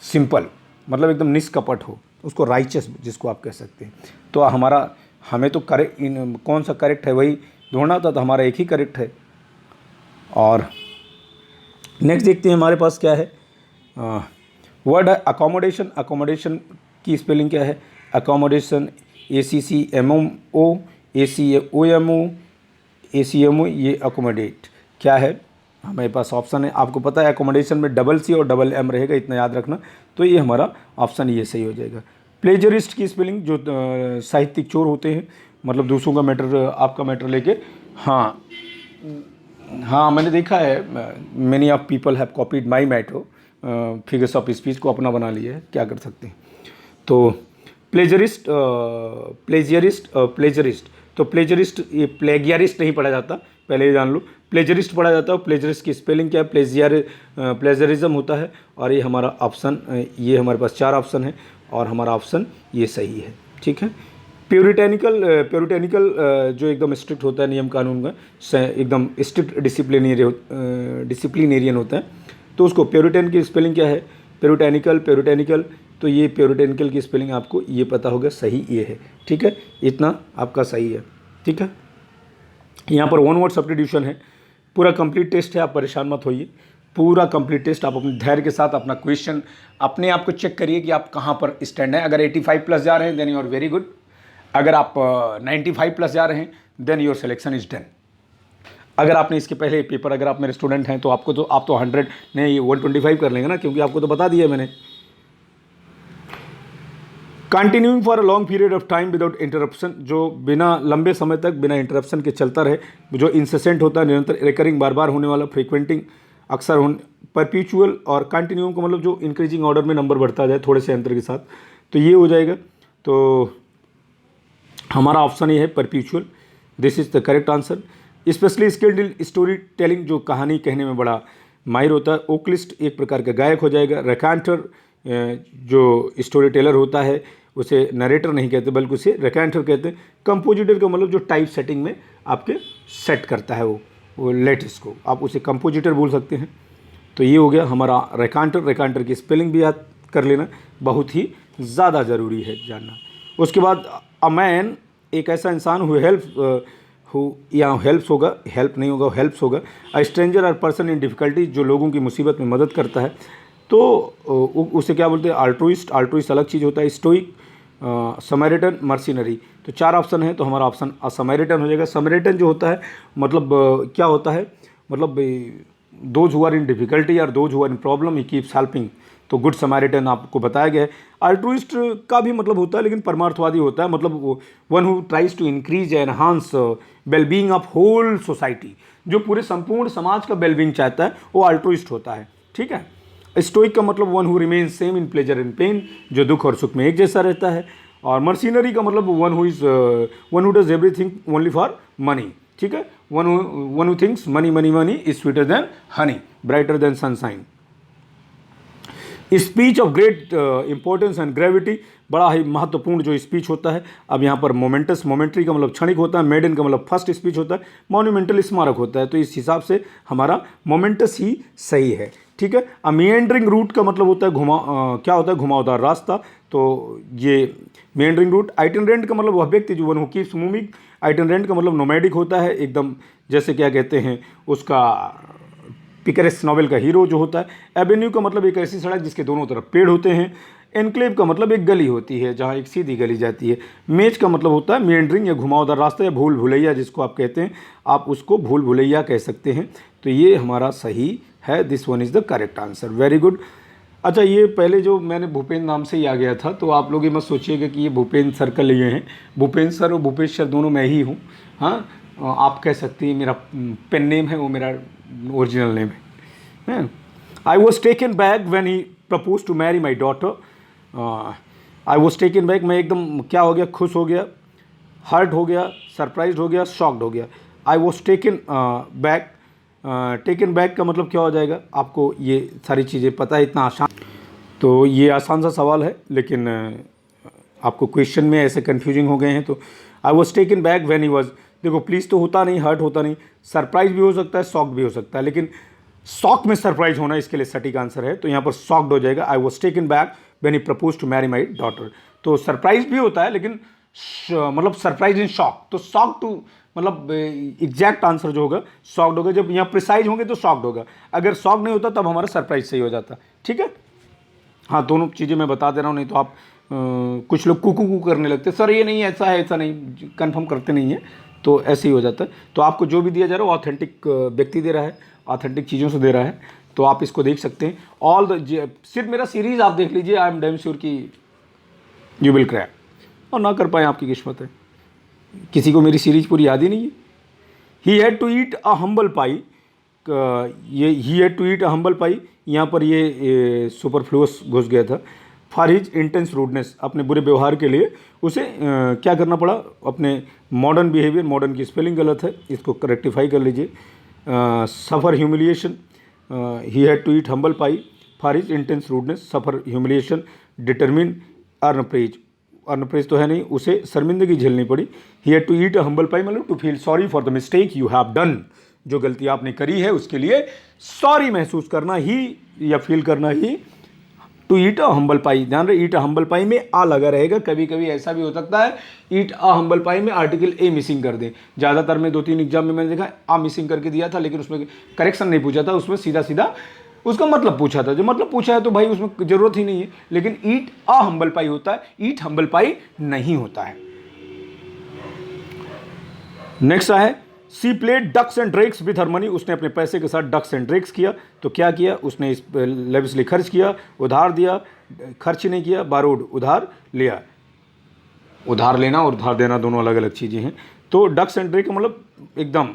सिंपल, मतलब एकदम निष्कपट हो, उसको राइचस जिसको आप कह सकते हैं। तो हमें तो कौन सा करेक्ट है वही ढूंढना था, तो हमारा एक ही करेक्ट है। और नेक्स्ट देखते हैं हमारे पास क्या है, वर्ड है अकोमोडेशन। अकोमोडेशन की स्पेलिंग क्या है, अकोमोडेशन, ACCMO, ACOMO, ACMO, ये अकोमोडेट क्या है, हमारे पास ऑप्शन है, आपको पता है अकोमोडेशन में डबल सी और डबल एम रहेगा, इतना याद रखना। तो ये हमारा ऑप्शन ये सही हो जाएगा। प्लेजरिस्ट की स्पेलिंग जो साहित्यिक चोर होते हैं, मतलब दूसरों का मैटर आपका मैटर लेके। हाँ हाँ, मैंने देखा है, many of people have copied my matter, figures of speech को अपना बना लिया है, क्या कर सकते हैं। तो प्लेजरिस्ट, प्लेजरिस्ट, तो प्लेजरिस्ट ये प्लेगियरिस्ट नहीं पढ़ा जाता, पहले ये जान लो। प्लेजरिस्ट पढ़ा जाता है, प्लेजरिस्ट की स्पेलिंग क्या है, प्लेजरिज्म होता है। और ये हमारा ऑप्शन, ये हमारे पास 4 ऑप्शन है और हमारा ऑप्शन ये सही है, ठीक है। प्योरिटेनिकल जो एकदम स्ट्रिक्ट होता है नियम कानून का, एकदम स्ट्रिक्ट डिसिप्लिनेरियन होता है, तो उसको प्योरिटन की स्पेलिंग क्या है, प्योरिटेनिकल। तो ये प्योरिटेनिकल की स्पेलिंग आपको ये पता होगा, सही ये है, ठीक है। इतना आपका सही है, ठीक है। यहाँ पर 1 वर्ड सब्स्टिट्यूशन है, पूरा कंप्लीट टेस्ट है, आप परेशान मत होइए, पूरा कंप्लीट टेस्ट। आप अपने धैर्य के साथ अपना क्वेश्चन अपने आप को चेक करिए कि आप कहाँ पर स्टैंड हैं। अगर 85 प्लस जा रहे हैं then you are very good. अगर आप 95 प्लस जा रहे हैं then your selection is done. अगर आपने इसके पहले पेपर, अगर आप मेरे स्टूडेंट हैं तो आपको तो आप तो 100 नहीं 125 कर लेंगे ना, क्योंकि आपको तो बता दिया मैंने। Continuing for a long period of time without interruption, जो बिना लंबे समय तक बिना इंटरप्शन के चलता रहे, जो इंसेसेंट होता है, निरंतर, रिकरिंग बार बार होने वाला, फ्रीक्वेंटिंग अक्सर होने, परपीचुअल, और कंटिन्यूइंग का मतलब जो इंक्रीजिंग ऑर्डर में नंबर बढ़ता जाए थोड़े से अंतर के साथ, तो ये हो जाएगा। तो हमारा ऑप्शन ये है परपीचुअल, this is the correct answer. Specially skilled in story telling, जो कहानी कहने में बड़ा माहिर होता है। ओकलिस्ट एक प्रकार का गायक हो जाएगा। रेकांटर जो स्टोरी टेलर होता है उसे नरेटर नहीं कहते बल्कि उसे रेकांटर कहते हैं। कंपोजिटर का मतलब जो टाइप सेटिंग में आपके सेट करता है वो लेटर्स को, आप उसे कंपोजिटर बोल सकते हैं। तो ये हो गया हमारा रेकांटर। रेकांटर की स्पेलिंग भी याद कर लेना, बहुत ही ज़्यादा ज़रूरी है जानना। उसके बाद अ मैन, एक ऐसा इंसान हेल्प्स होगा, हेल्प नहीं होगा, हेल्प्स होगा। अ स्ट्रेंजर और पर्सन इन डिफ़िकल्टी, जो लोगों की मुसीबत में मदद करता है, तो उसे क्या बोलते हैं, अल्ट्रुइस्ट। अल्ट्रुइस्ट अलग चीज़ होता है। Stoic, Samaritan, mercenary. तो 4 ऑप्शन है, तो हमारा ऑप्शन समैरिटन हो जाएगा। समैरिटन जो होता है मतलब क्या होता है, मतलब those who are in difficulty और those who are in problem he keeps helping, तो गुड समैरिटन आपको बताया गया है। अल्ट्रुइस्ट का भी मतलब होता है लेकिन परमार्थवादी होता है, मतलब one who tries to increase enhance wellbeing of whole society, जो पूरे संपूर्ण समाज का वेलबींग चाहता है, वो अल्ट्रुइस्ट होता है, ठीक है। स्टोइक का मतलब one who remain same in pleasure and pain, जो दुख और सुख में एक जैसा रहता है। और मर्सिनरी का मतलब one who does everything only for money, ठीक है। One who thinks money money money is sweeter than Honey, brighter then sunshine. Speech of great importance and gravity, बड़ा ही महत्वपूर्ण जो स्पीच होता है। अब यहाँ पर मोमेंटस, मोमेंट्री का मतलब क्षणिक होता है। मेडन का मतलब फर्स्ट स्पीच होता है। मॉन्यूमेंटल स्मारक होता है। तो इस हिसाब से हमारा मोमेंटस ही सही है, ठीक है। अब मिएंडरिंग रूट का मतलब होता है क्या होता है, घुमावदार रास्ता। तो ये मिएंडरिंग रूट। आइटिनरेंट का मतलब वह व्यक्ति जो वन हु कीप्स मूविंग। आइटिनरेंट का मतलब नोमैडिक होता है, एकदम जैसे क्या कहते हैं उसका, पिकरेस नॉवेल का हीरो जो होता है। एवेन्यू का मतलब एक ऐसी सड़क जिसके दोनों तरफ पेड़ होते हैं। एनक्लेव का मतलब एक गली होती है जहाँ एक सीधी गली जाती है। मेज का मतलब होता है मिएंडरिंग या घुमावदार रास्ता या भूल भुलैया जिसको आप कहते हैं, आप उसको भूल भुलैया कह सकते हैं। तो ये हमारा सही है, this one is the correct answer, very good. अच्छा, ये पहले जो मैंने भूपेंद्र नाम से ही आ गया था, तो आप लोग ये मत सोचिएगा कि ये भूपेंद्र सर का लिए हैं। भूपेंद्र सर और भूपेश सर दोनों मैं ही हूँ। हाँ, आप कह सकते हैं मेरा पेन नेम है, वो मेरा ओरिजिनल नेम है। I was taken back when he proposed to marry my daughter. I was taken back, मैं एकदम क्या हो गया, खुश हो गया, हर्ट हो गया, सरप्राइज हो गया, शॉक्ड हो गया। I was taken back, taken back का मतलब क्या हो जाएगा, आपको ये सारी चीज़ें पता है, इतना आसान। तो ये आसान सा सवाल है, लेकिन आपको क्वेश्चन में ऐसे कन्फ्यूजिंग हो गए हैं। तो आई was taken back when he was, देखो प्लीज़ तो होता नहीं, हर्ट होता नहीं, सरप्राइज भी हो सकता है, शॉक भी हो सकता है, लेकिन शॉक में सरप्राइज होना इसके लिए सटीक आंसर है। तो यहाँ पर शॉक्ड हो जाएगा। I was taken back when he propose to marry my daughter. तो सरप्राइज भी होता है लेकिन मतलब सरप्राइज इन शॉक, तो शॉक टू मतलब एग्जैक्ट आंसर जो होगा शॉक्ड होगा। जब यहाँ प्रिसाइज होंगे तो शॉक्ड होगा, अगर शॉक नहीं होता तब हमारा सरप्राइज सही हो जाता, ठीक है। हाँ, दोनों चीज़ें मैं बता दे रहा हूँ, नहीं तो आप कुछ लोग कुकू करने लगते, सर ये नहीं ऐसा है, ऐसा नहीं, कंफर्म करते नहीं है, तो ऐसे ही हो जाता है। तो आपको जो भी दिया जा रहा है वो ऑथेंटिक व्यक्ति दे रहा है ऑथेंटिक चीज़ों से दे रहा है, तो आप इसको देख सकते हैं। ऑल द सिर्फ मेरा सीरीज़ आप देख लीजिए, आई एम डैम श्योर कि यू विल क्रैक, और ना कर पाए आपकी किस्मत है। किसी को मेरी सीरीज पूरी याद ही नहीं है। He had to eat a humble pie, ये he had to eat a humble pie, यहाँ पर ये सुपरफ्लूअस घुस गया था। फॉर हिज इंटेंस रूडनेस, अपने बुरे व्यवहार के लिए उसे क्या करना पड़ा, अपने मॉडर्न बिहेवियर, मॉडर्न की स्पेलिंग गलत है, इसको रेक्टिफाई कर लीजिए। Suffer humiliation, he had to eat humble pie for his intense rudeness, suffer humiliation, determine earn praise, earn praise तो है नहीं, उसे शर्मिंदगी झेलनी पड़ी। He had to eat a humble pie मतलब to feel sorry for the mistake you have done, जो गलती आपने करी है उसके लिए सॉरी महसूस करना ही या फील करना ही टू ईट अ हम्बल पाई। ध्यान रहे, ईट अ हम्बल पाई में आ लगा रहेगा। कभी कभी ऐसा भी हो सकता है ईट अ हम्बल पाई में आर्टिकल ए मिसिंग कर दें। ज़्यादातर में 2-3 एग्जाम में मैंने देखा आ मिसिंग करके दिया था, लेकिन उसमें करेक्शन नहीं पूछा था, उसमें सीधा सीधा उसका मतलब पूछा था। जो मतलब पूछा है तो भाई उसमें ज़रूरत ही नहीं है, लेकिन ईट अ हम्बल पाई होता है, ईट हम्बल पाई नहीं होता है। नेक्स्ट है she played ducks and drakes with her money, उसने अपने पैसे के साथ डक्स एंड ड्रेक्स किया। तो क्या किया उसने, इस लेविसली खर्च किया, उधार दिया, खर्च नहीं किया, बारोड उधार लिया। उधार लेना और उधार देना दोनों अलग अलग चीज़ें हैं। तो डक्स एंड ड्रेक मतलब एकदम,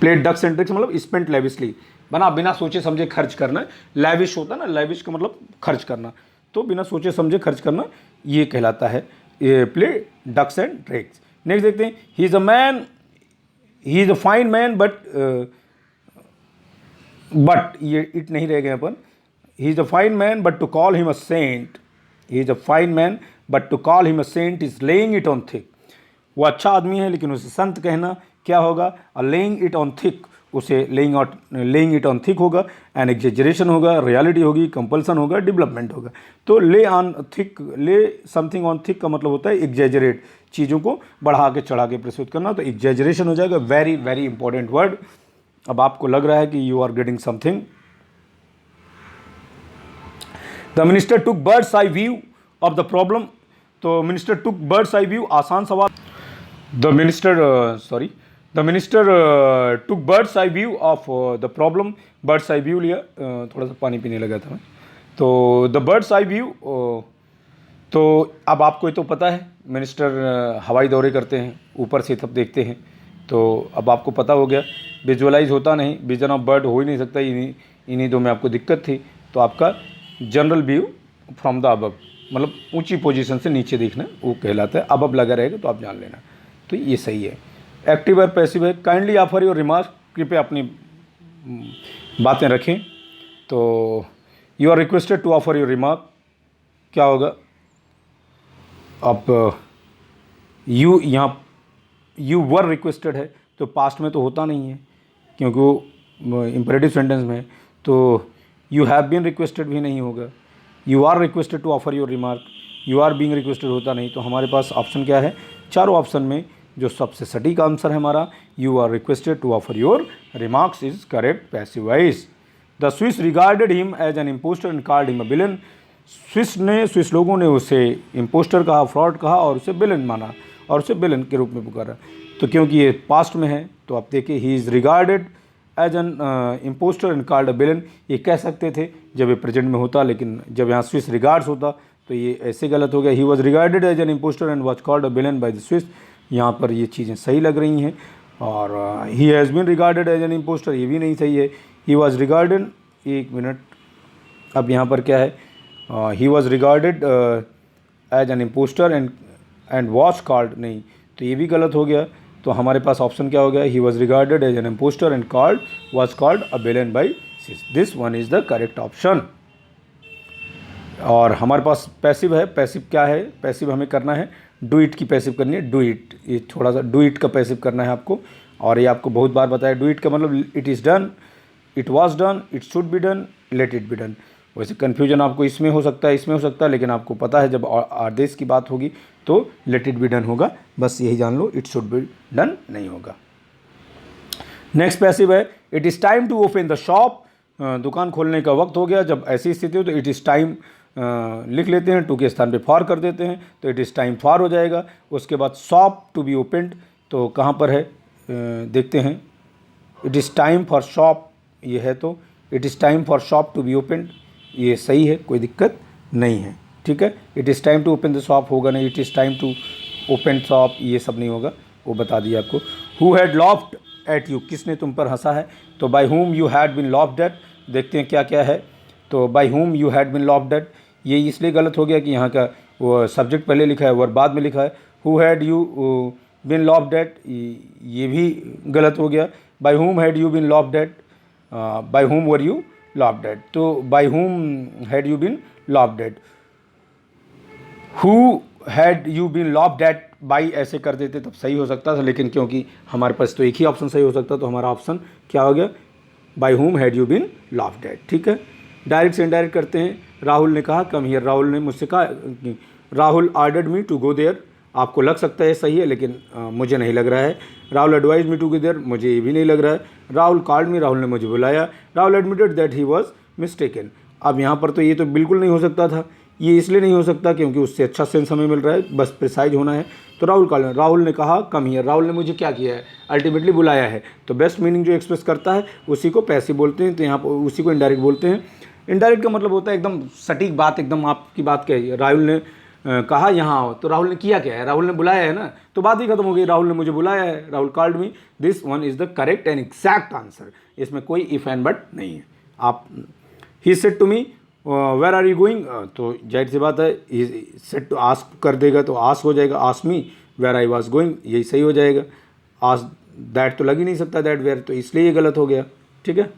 प्लेड डक्स एंड ड्रेक्स मतलब स्पेंट लेविसली, बना बिना सोचे समझे खर्च करना। लैविश होता है ना, लैविश का मतलब खर्च करना, तो बिना सोचे समझे खर्च करना ये कहलाता है ये play ducks and drakes. Next देखते हैं, he is a man, he is a fine man but ये इट नहीं रहेगा यहाँ पर। He is a fine man but to call him a saint, he is a fine man but to call him a saint is laying it on thick. वो अच्छा आदमी है लेकिन उसे संत कहना क्या होगा, लेइंग इट ऑन थिक, उसे लेइंग इट ऑन थिक होगा, एन एग्जेजरेशन होगा, रियलिटी होगी, कंपल्सन होगा, डेवलपमेंट होगा। तो ले ऑन थिक, ले समथिंग ऑन थिक का मतलब होता है एग्जेजरेट, चीज़ों को बढ़ा के चढ़ा के प्रस्तुत करना, तो एग्जेजरेशन हो जाएगा। Very very important word. अब आपको लग रहा है कि you are getting something. The minister took bird's eye view of the problem, तो minister took bird's eye view, आसान सवाल। The minister took bird's eye view of the problem, bird's eye view लिया, थोड़ा सा पानी पीने लगा था मैं। तो द बर्ड्स आई व्यू, तो अब आपको ये तो पता है मिनिस्टर हवाई दौरे करते हैं, ऊपर से तब देखते हैं, तो अब आपको पता हो गया। विजुअलाइज होता नहीं, विजन ऑफ बर्ड हो ही नहीं सकता, इन्हीं दो में आपको दिक्कत थी। तो आपका general view from the above, मतलब ऊंची पोजीशन से नीचे देखना, वो कहलाता है। अबव लगा रहेगा तो आप जान लेना, तो ये सही है। एक्टिव और पैसिव है, काइंडली ऑफर योर रिमार्क, कृपया अपनी बातें रखें। तो you are requested to offer your remark, क्या होगा, अब यू यहाँ यू वर रिक्वेस्टेड है, तो पास्ट में तो होता नहीं है क्योंकि वो इम्परेटिव सेंटेंस में है, तो यू हैव बीन रिक्वेस्टेड भी नहीं होगा। You are requested to offer your remark, you are being requested होता नहीं। तो हमारे पास ऑप्शन क्या है, चारों ऑप्शन में जो सबसे सटीक आंसर है हमारा, you are requested to offer your remarks is correct passive voice. The Swiss regarded him as an impostor and called him a villain, Swiss लोगों ने उसे इम्पोस्टर कहा, फ्रॉड कहा और उसे विलन माना और उसे विलन के रूप में पुकारा। तो क्योंकि ये पास्ट में है तो आप देखिए, he is regarded as an impostor and called a villain, ये कह सकते थे जब ये प्रेजेंट में होता, लेकिन जब यहाँ स्विस रिगार्ड्स होता तो ये ऐसे गलत हो गया। He was regarded as an impostor and was called a villain by the Swiss, यहाँ पर ये चीज़ें सही लग रही हैं। और he has been regarded as an impostor, ये भी नहीं सही है। ही वॉज रिगार्डेड, एक मिनट, अब यहाँ पर क्या है, he was regarded as an impostor and was called, नहीं, तो ये भी गलत हो गया। तो हमारे पास ऑप्शन क्या हो गया, he was regarded as an impostor and called was called a villain by Swiss, this one is the correct option. और हमारे पास पैसिव है, पैसिव क्या है, पैसिव हमें करना है डू इट की पैसिव करनी है, डू इट, ये थोड़ा सा डू इट का पैसिव करना है आपको। और ये आपको बहुत बार बताया, डू इट का मतलब it is done, it was done, it should be done, let it be done. वैसे कन्फ्यूजन आपको इसमें हो सकता है, इसमें हो सकता है, लेकिन आपको पता है जब आदेश की बात होगी तो लेट इट बी डन होगा, बस यही जान लो, इट शुड बी डन नहीं होगा। नेक्स्ट पैसिव है, it is time to open the shop, दुकान खोलने का वक्त हो गया। जब ऐसी स्थिति हो तो इट इज़ टाइम लिख लेते हैं, टू के स्थान पे फॉर कर देते हैं, तो इट इज़ टाइम फॉर हो जाएगा। उसके बाद शॉप टू बी ओपनड, तो कहाँ पर है देखते हैं, it is time for shop, ये है तो it is time for shop to be open, ये सही है, कोई दिक्कत नहीं है, ठीक है। It is time to open the shop होगा नहीं, it is time to open shop, ये सब नहीं होगा, वो बता दिया आपको। Who had laughed at you, किसने तुम पर हंसा है, तो by whom you had been laughed eight, देखते हैं क्या क्या है। तो by whom you had been laughed at, ये इसलिए गलत हो गया कि यहाँ का वो सब्जेक्ट पहले लिखा है वर्ब बाद में लिखा है। Who had you been laughed at, ये भी गलत हो गया। By whom had you been laughed at, by whom were you laughed at, तो by whom had you been laughed at. Who had you been laughed at by ऐसे कर देते तब सही हो सकता था, लेकिन क्योंकि हमारे पास तो एक ही ऑप्शन सही हो सकता, तो हमारा ऑप्शन क्या हो गया, by whom had you been laughed at, ठीक है। डायरेक्ट से इनडायरेक्ट करते हैं। राहुल ने कहा कम हियर, राहुल ने मुझसे कहा, Rahul ordered me to go there, आपको लग सकता है सही है लेकिन मुझे नहीं लग रहा है। Rahul advise me to go there, मुझे ये भी नहीं लग रहा है। राहुल कॉल्ड मी, राहुल ने मुझे बुलाया। Rahul admitted that he was mistaken, अब यहाँ पर तो ये तो बिल्कुल नहीं हो सकता था, ये इसलिए नहीं हो सकता क्योंकि उससे अच्छा सेंस हमें मिल रहा है, बस प्रिसाइज होना है। तो राहुल ने कहा कम हियर, राहुल ने मुझे क्या किया है, अल्टीमेटली बुलाया है। तो बेस्ट मीनिंग जो एक्सप्रेस करता है उसी को पैसिव बोलते हैं, तो यहाँ पर उसी को इनडायरेक्ट बोलते हैं। इनडायरेक्ट का मतलब होता है एकदम सटीक बात, एकदम आपकी बात क्या है, राहुल ने कहा यहाँ आओ, तो राहुल ने किया क्या है, राहुल ने बुलाया है ना, तो बात ही खत्म हो गई, राहुल ने मुझे बुलाया है, Rahul called me, this one is the correct and exact answer, इसमें कोई इफ एंड बट नहीं है। आप ही said to me where are you going, तो जाहिर सी बात है सेट टू आस्क कर देगा तो आस्क हो जाएगा, ask me where I was going, यही सही हो जाएगा। आस्क दैट तो लग ही नहीं सकता, दैट वेयर, तो इसलिए ये गलत हो गया, ठीक है।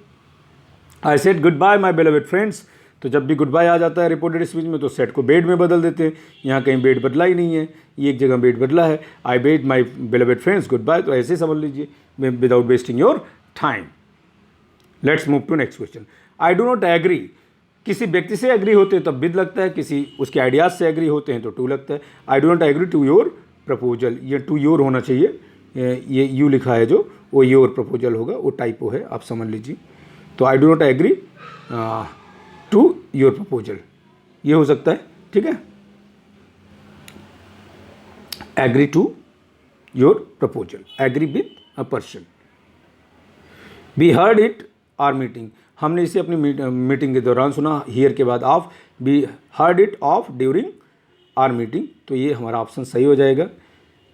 I said goodbye my beloved friends, तो जब भी गुड बाय आ जाता है रिपोर्टेड स्पीच में तो सेट को बेड में बदल देते हैं, यहाँ कहीं बेड बदला ही नहीं है, ये एक जगह बेड बदला है। I bade my beloved friends goodbye, तो ऐसे समझ लीजिए without wasting your time. Let's move to next question. I do not agree, किसी व्यक्ति से एग्री होते हैं तब विद लगता है, किसी उसके आइडियाज़ से एग्री होते हैं तो टू लगता है। I do not agree to your proposal, ये टू योर होना चाहिए, ये यू लिखा है जो वो योर प्रपोजल होगा, वो टाइपो है, आप समझ लीजिए। तो I do not agree to your proposal, ये हो सकता है, ठीक है। Agree to your proposal, agree with a person. We heard it our meeting, हमने इसे अपनी मीटिंग के दौरान सुना, हियर के बाद of, we heard it of during our meeting, तो ये हमारा ऑप्शन सही हो जाएगा।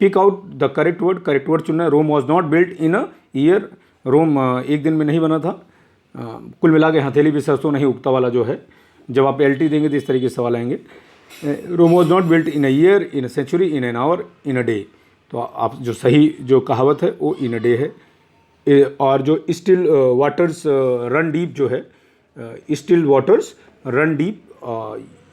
Pick out the correct word चुनना है। Rome was not built in a year, Rome एक दिन में नहीं बना था। कुल मिला के हथेली भी सरसों नहीं उगता वाला जो है, जब आप एलटी देंगे तो इस तरीके से सवाल आएंगे। Rome was not built in a year, in a century, in an hour, in a day, तो आप जो सही जो कहावत है वो इन अ डे है। और जो स्टिल वाटर्स रन डीप जो है, स्टिल वाटर्स रन डीप,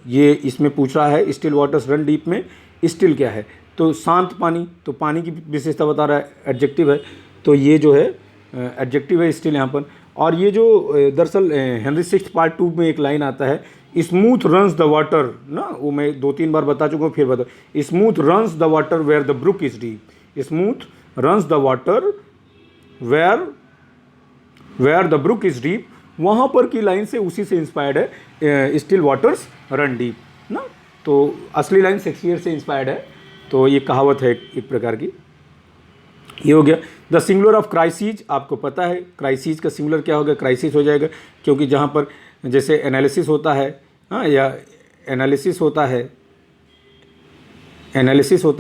ये इसमें पूछ रहा है स्टिल वाटर्स रन डीप में स्टिल क्या है, तो शांत पानी, तो पानी की विशेषता बता रहा है, एडजेक्टिव है, तो ये जो है एडजेक्टिव है स्टिल यहाँ पर। और ये जो दरअसल हेनरी सिक्स्थ पार्ट 2 में एक लाइन आता है, स्मूथ रन्स द वाटर ना, वो मैं 2-3 बार बता चुका हूँ, फिर बता, smooth runs the water where the brook is deep, smooth runs the water where the brook is deep, वहाँ पर की लाइन से उसी से इंस्पायर्ड है स्टिल वाटर्स रन डीप ना, तो असली लाइन शेक्सपियर से इंस्पायर्ड है, तो ये कहावत है एक प्रकार की। ये हो गया। द सिंगुलर ऑफ क्राइसिस, आपको पता है क्राइसिस का सिंगुलर क्या होगा, क्राइसिस हो जाएगा, क्योंकि जहाँ पर जैसे एनालिसिस होता है, हाँ, या एनालिसिस होता है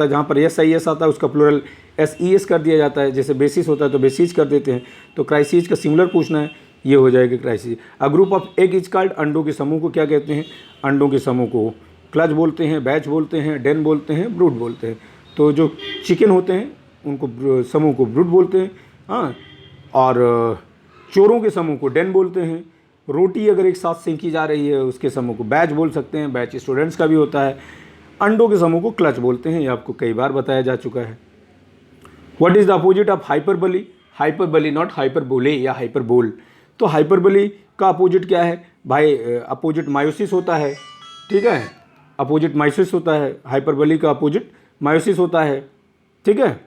जहाँ पर एस आई एस आता है उसका प्लूरल एस ई एस कर दिया जाता है, जैसे बेसिस होता है तो बेसिस कर देते हैं, तो क्राइसिस का सिंगुलर पूछना है, ये हो जाएगा crisis. A group of egg is called, अंडों के समूह को क्या कहते हैं, अंडों के समूह को क्लच बोलते हैं, बैच बोलते हैं, डेन बोलते हैं, ब्रूड बोलते हैं, तो जो चिकन होते हैं उनको समूह को ब्रूड बोलते हैं, हाँ, और चोरों के समूह को डेन बोलते हैं। रोटी अगर एक साथ सेंकी जा रही है उसके समूह को बैच बोल सकते हैं, बैच स्टूडेंट्स का भी होता है। अंडों के समूह को क्लच बोलते हैं, ये आपको कई बार बताया जा चुका है। What is the opposite of hyperbole, hyperbole not hyperbole या हाइपरबोल, तो हाइपरबली का अपोजिट क्या है भाई, अपोजिट मायोसिस होता है, ठीक है, अपोजिट मायोसिस होता है, हाइपरबली का अपोजिट मायोसिस होता है, ठीक है।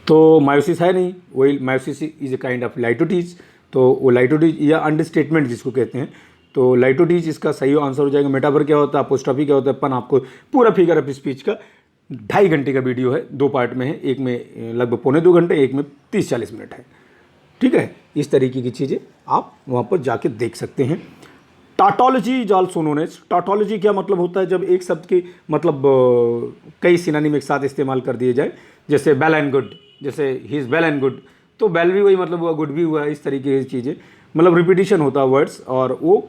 तो मायोसिस है नहीं, वही meiosis is a kind of litotes, तो वो लाइटोटीज या अंडरस्टेटमेंट जिसको कहते हैं, तो लाइटोटीज इसका सही आंसर हो जाएगा। मेटाफर क्या होता है, अपोस्ट्रोफी क्या होता है, अपन आपको पूरा फिगर ऑफ स्पीच का 2.5 घंटे का वीडियो है, 2 पार्ट में है, एक में लगभग 1.25 घंटे, एक में 30-40 मिनट है। ठीक है, इस तरीके की चीज़ें आप वहाँ पर जाके देख सकते हैं। टाटोलॉजी इज ऑल्सो नोन एज, टाटोलॉजी क्या मतलब होता है, जब एक शब्द की मतलब कई सिनोनिम एक साथ इस्तेमाल कर दिए जाए, जैसे वेल एंड गुड, जैसे he is well and good, तो वेल भी वही मतलब हुआ, गुड भी हुआ, इस तरीके की चीज़ें, मतलब रिपीटिशन होता है वर्ड्स और वो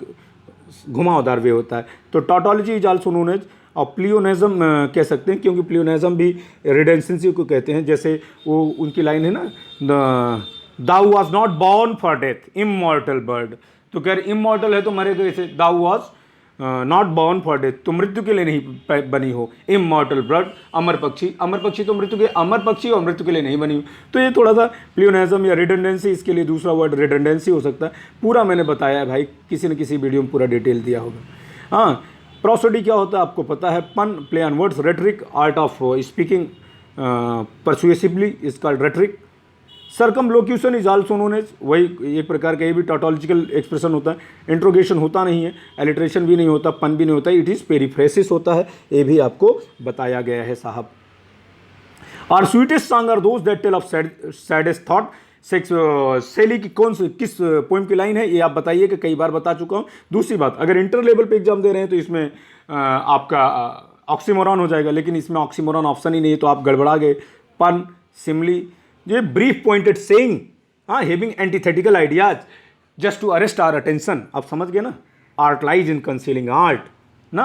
घुमावदार वे होता है। तो टाटोलॉजी इज ऑल्सो नोन एज, और प्लियोनेज़म कह सकते हैं, क्योंकि प्लियोनेज़म भी रिडेंडेंसी को कहते हैं। जैसे वो उनकी लाइन है ना, thou was not born for death, immortal bird, तो कह रहे इमॉर्टल है तो मरेगा कैसे, thou was not born for death, तो मृत्यु के लिए नहीं बनी हो, इमॉर्टल बर्ड, अमर पक्षी, अमर पक्षी तो मृत्यु के, अमर पक्षी और मृत्यु के लिए नहीं बनी हो। तो ये थोड़ा सा प्लियोनेज़म या रिडेंडेंसी, इसके लिए दूसरा वर्ड रिडेंडेंसी हो सकता है। पूरा मैंने बताया है भाई, किसी न किसी वीडियो में पूरा डिटेल दिया होगा। हाँ, प्रोसोडी क्या होता है आपको पता है, pun, play on words, rhetoric, art of speaking persuasively is called rhetoric. Circumlocution is also known as, वही एक प्रकार का ये भी टॉटोलॉजिकल एक्सप्रेशन होता है। इंट्रोगेशन होता नहीं है, एलिट्रेशन भी नहीं होता, पन भी नहीं होता, इट इज़ पेरीफ्रेसिस होता है, ये भी आपको बताया गया है साहब। और sweetest song are those that tell of saddest thought, सेक्स सेली की कौन सी किस पोइम की लाइन है, ये आप बताइए, कि कई बार बता चुका हूँ। दूसरी बात, अगर इंटर लेवल पे एग्जाम दे रहे हैं तो इसमें आपका ऑक्सीमोरॉन हो जाएगा, लेकिन इसमें ऑक्सीमोरॉन ऑप्शन ही नहीं है, तो आप गड़बड़ा गए। पन, सिमली, ये ब्रीफ पॉइंटेड सेइंग, हाँ, having antithetical ideas just to arrest our attention, आप समझ गए ना। Art lies in concealing art ना,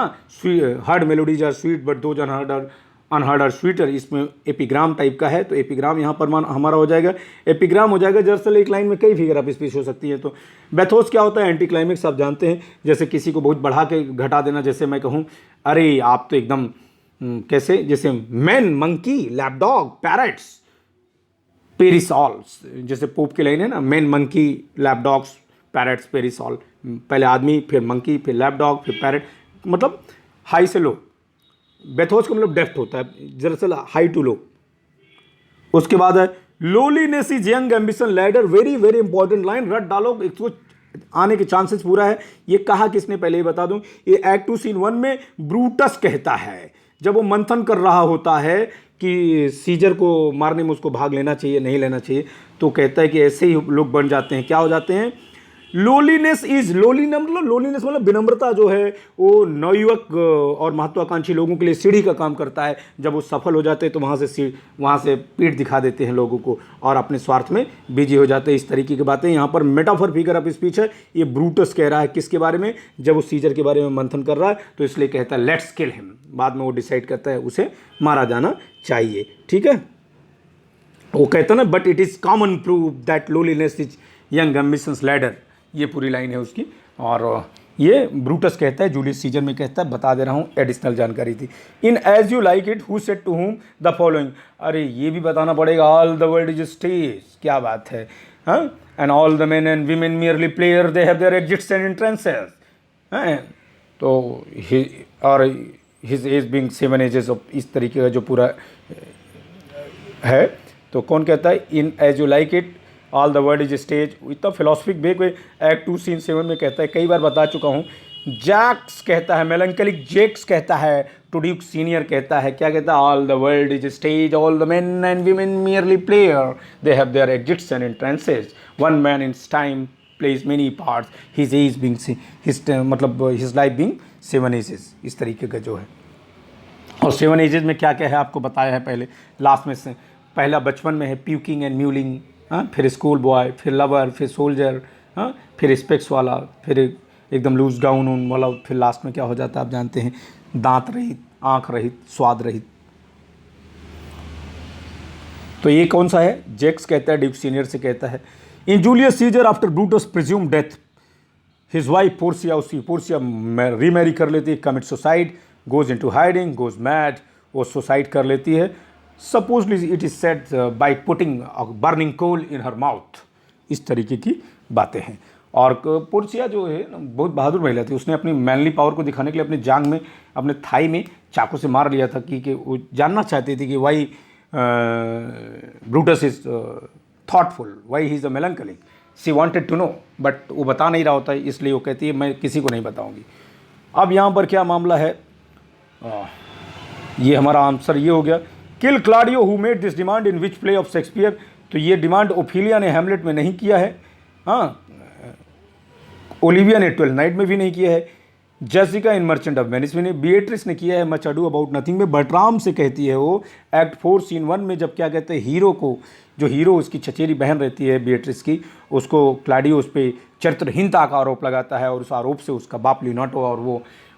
heard melodies are sweet but those unheard are sweeter, इसमें एपिग्राम टाइप का है, तो एपिग्राम यहाँ पर हमारा हो जाएगा, एपिग्राम हो जाएगा। दरअसल एक लाइन में कई फिगर ऑफ स्पीच हो सकती है। तो बेथोस क्या होता है, एंटी क्लाइमेक्स, आप जानते हैं, जैसे किसी को बहुत बढ़ा के घटा देना, जैसे मैं कहूँ अरे आप तो एकदम कैसे, जैसे मैन, मंकी, लैपडॉग, पैरट्स, पेरिसॉल, जैसे पोप की लाइन है ना, मैन, मंकी, लैपडॉग्स, पैरट्स, पेरिसॉल, पहले आदमी, फिर मंकी, फिर लैपडॉग, फिर पैरट, मतलब हाई से लो। बेथोस का मतलब डेप्थ होता है, दरअसल हाई टू लो। उसके बाद है lowliness is young ambition ladder, very very important line, रट डालो, इसको आने के चांसेस पूरा है। ये कहा किसने, पहले ही बता दूं, ये एक्ट 2 सीन 1 में ब्रूटस कहता है, जब वो मंथन कर रहा होता है कि सीजर को मारने में उसको भाग लेना चाहिए नहीं लेना चाहिए, तो कहता है कि ऐसे ही लोग बन जाते हैं, क्या हो जाते हैं, लोलीनेस इज, लोलीनेस मतलब विनम्रता जो है, वो नवयुवक और महत्वाकांक्षी लोगों के लिए सीढ़ी का काम करता है। जब वो सफल हो जाते हैं तो वहाँ से पीठ दिखा देते हैं लोगों को और अपने स्वार्थ में बिजी हो जाते हैं। इस तरीके की बातें यहाँ पर मेटाफर फिगर ऑफ स्पीच है। ये ब्रूटस कह रहा है किसके बारे में, जब वो सीजर के बारे में मंथन कर रहा है, तो इसलिए कहता है लेट्स किल हिम, बाद में वो डिसाइड करता है उसे मारा जाना चाहिए। ठीक है, वो कहता है ना, but it is common proof that lowliness is young ambitions ladder, ये पूरी लाइन है उसकी। और ये ब्रूटस कहता है, जूलियस सीजर में कहता है, बता दे रहा हूँ, एडिशनल जानकारी थी। In As you like It who said to whom the following, अरे ये भी बताना पड़ेगा, all the world is stage, क्या बात है, हाँ, and all the men and women merely player, they have their exits and entrances, हैं, तो और his age being 7 ages of, इस तरीके का जो पूरा है। तो कौन कहता है, in As you like It all the world is stage, इतना फिलोसफिक वे कोई एक्ट 2 सीन 7 में कहता है, कई बार बता चुका हूँ। जैक्स कहता है, मेलंकलिक जेक्स कहता है, टूड्यूक सीनियर कहता है, क्या कहता है, all the world is stage, all the men and women merely player, they have their exits and entrances, one man in time plays many parts, his age being मतलब हिज लाइफ बिंग 7 एजेस, इस तरीके का जो है। और 7 एजेस में क्या क्या है आपको बताया है पहले, लास्ट में से पहला बचपन में है प्यूकिंग एंड म्यूलिंग, हाँ, फिर स्कूल बॉय, फिर लवर, फिर सोल्जर, हाँ, फिर स्पेक्स वाला, फिर एकदम लूज डाउन उन वाला, फिर लास्ट में क्या हो जाता है आप जानते हैं, दांत रहित, आँख रहित, स्वाद रहित। तो ये कौन सा है, जेक्स कहता है, ड्यूक सीनियर से कहता है, in Julius Caesar after Brutus presume death his wife Portia, उसकी पोर्सिया रीमैरी कर लेती है, commit suicide, goes into hiding, goes mad, वो सुसाइड कर लेती है, supposedly it is said by putting burning coal in her mouth, इस तरीके की बातें हैं। और पोर्सिया जो है बहुत बहादुर महिला थी, उसने अपनी मैनली पावर को दिखाने के लिए अपनी जांग में, अपने थाई में चाकू से मार लिया था कि वो जानना चाहती थी कि why Brutus is thoughtful, why he is a melancholic, she wanted to know, but वो बता नहीं रहा होता है, इसलिए वो कहती है मैं किसी को नहीं बताऊंगी। अब यहाँ पर क्या मामला है, ये हमारा आंसर ये हो गया। Kill Claudio who made this demand in which play of Shakespeare, तो ये डिमांड ओफिलिया ने हैमलेट में नहीं किया है, हाँ, ओलिविया ने 12th नाइट में भी नहीं किया है, Jessica in merchant of Venice में नहीं, बिएट्रिस ने किया है मच अडू अबाउट नथिंग में। बर्ट्राम से कहती है वो एक्ट 4 सीन 1 में, जब क्या कहते हैं हीरो को, जो हीरो उसकी चचेरी बहन रहती है बिएट्रिस की, उसको क्लाडियो उस पर चरित्रहीनता का आरोप लगाता है और उस आरोप से उसका बाप लिनाटो और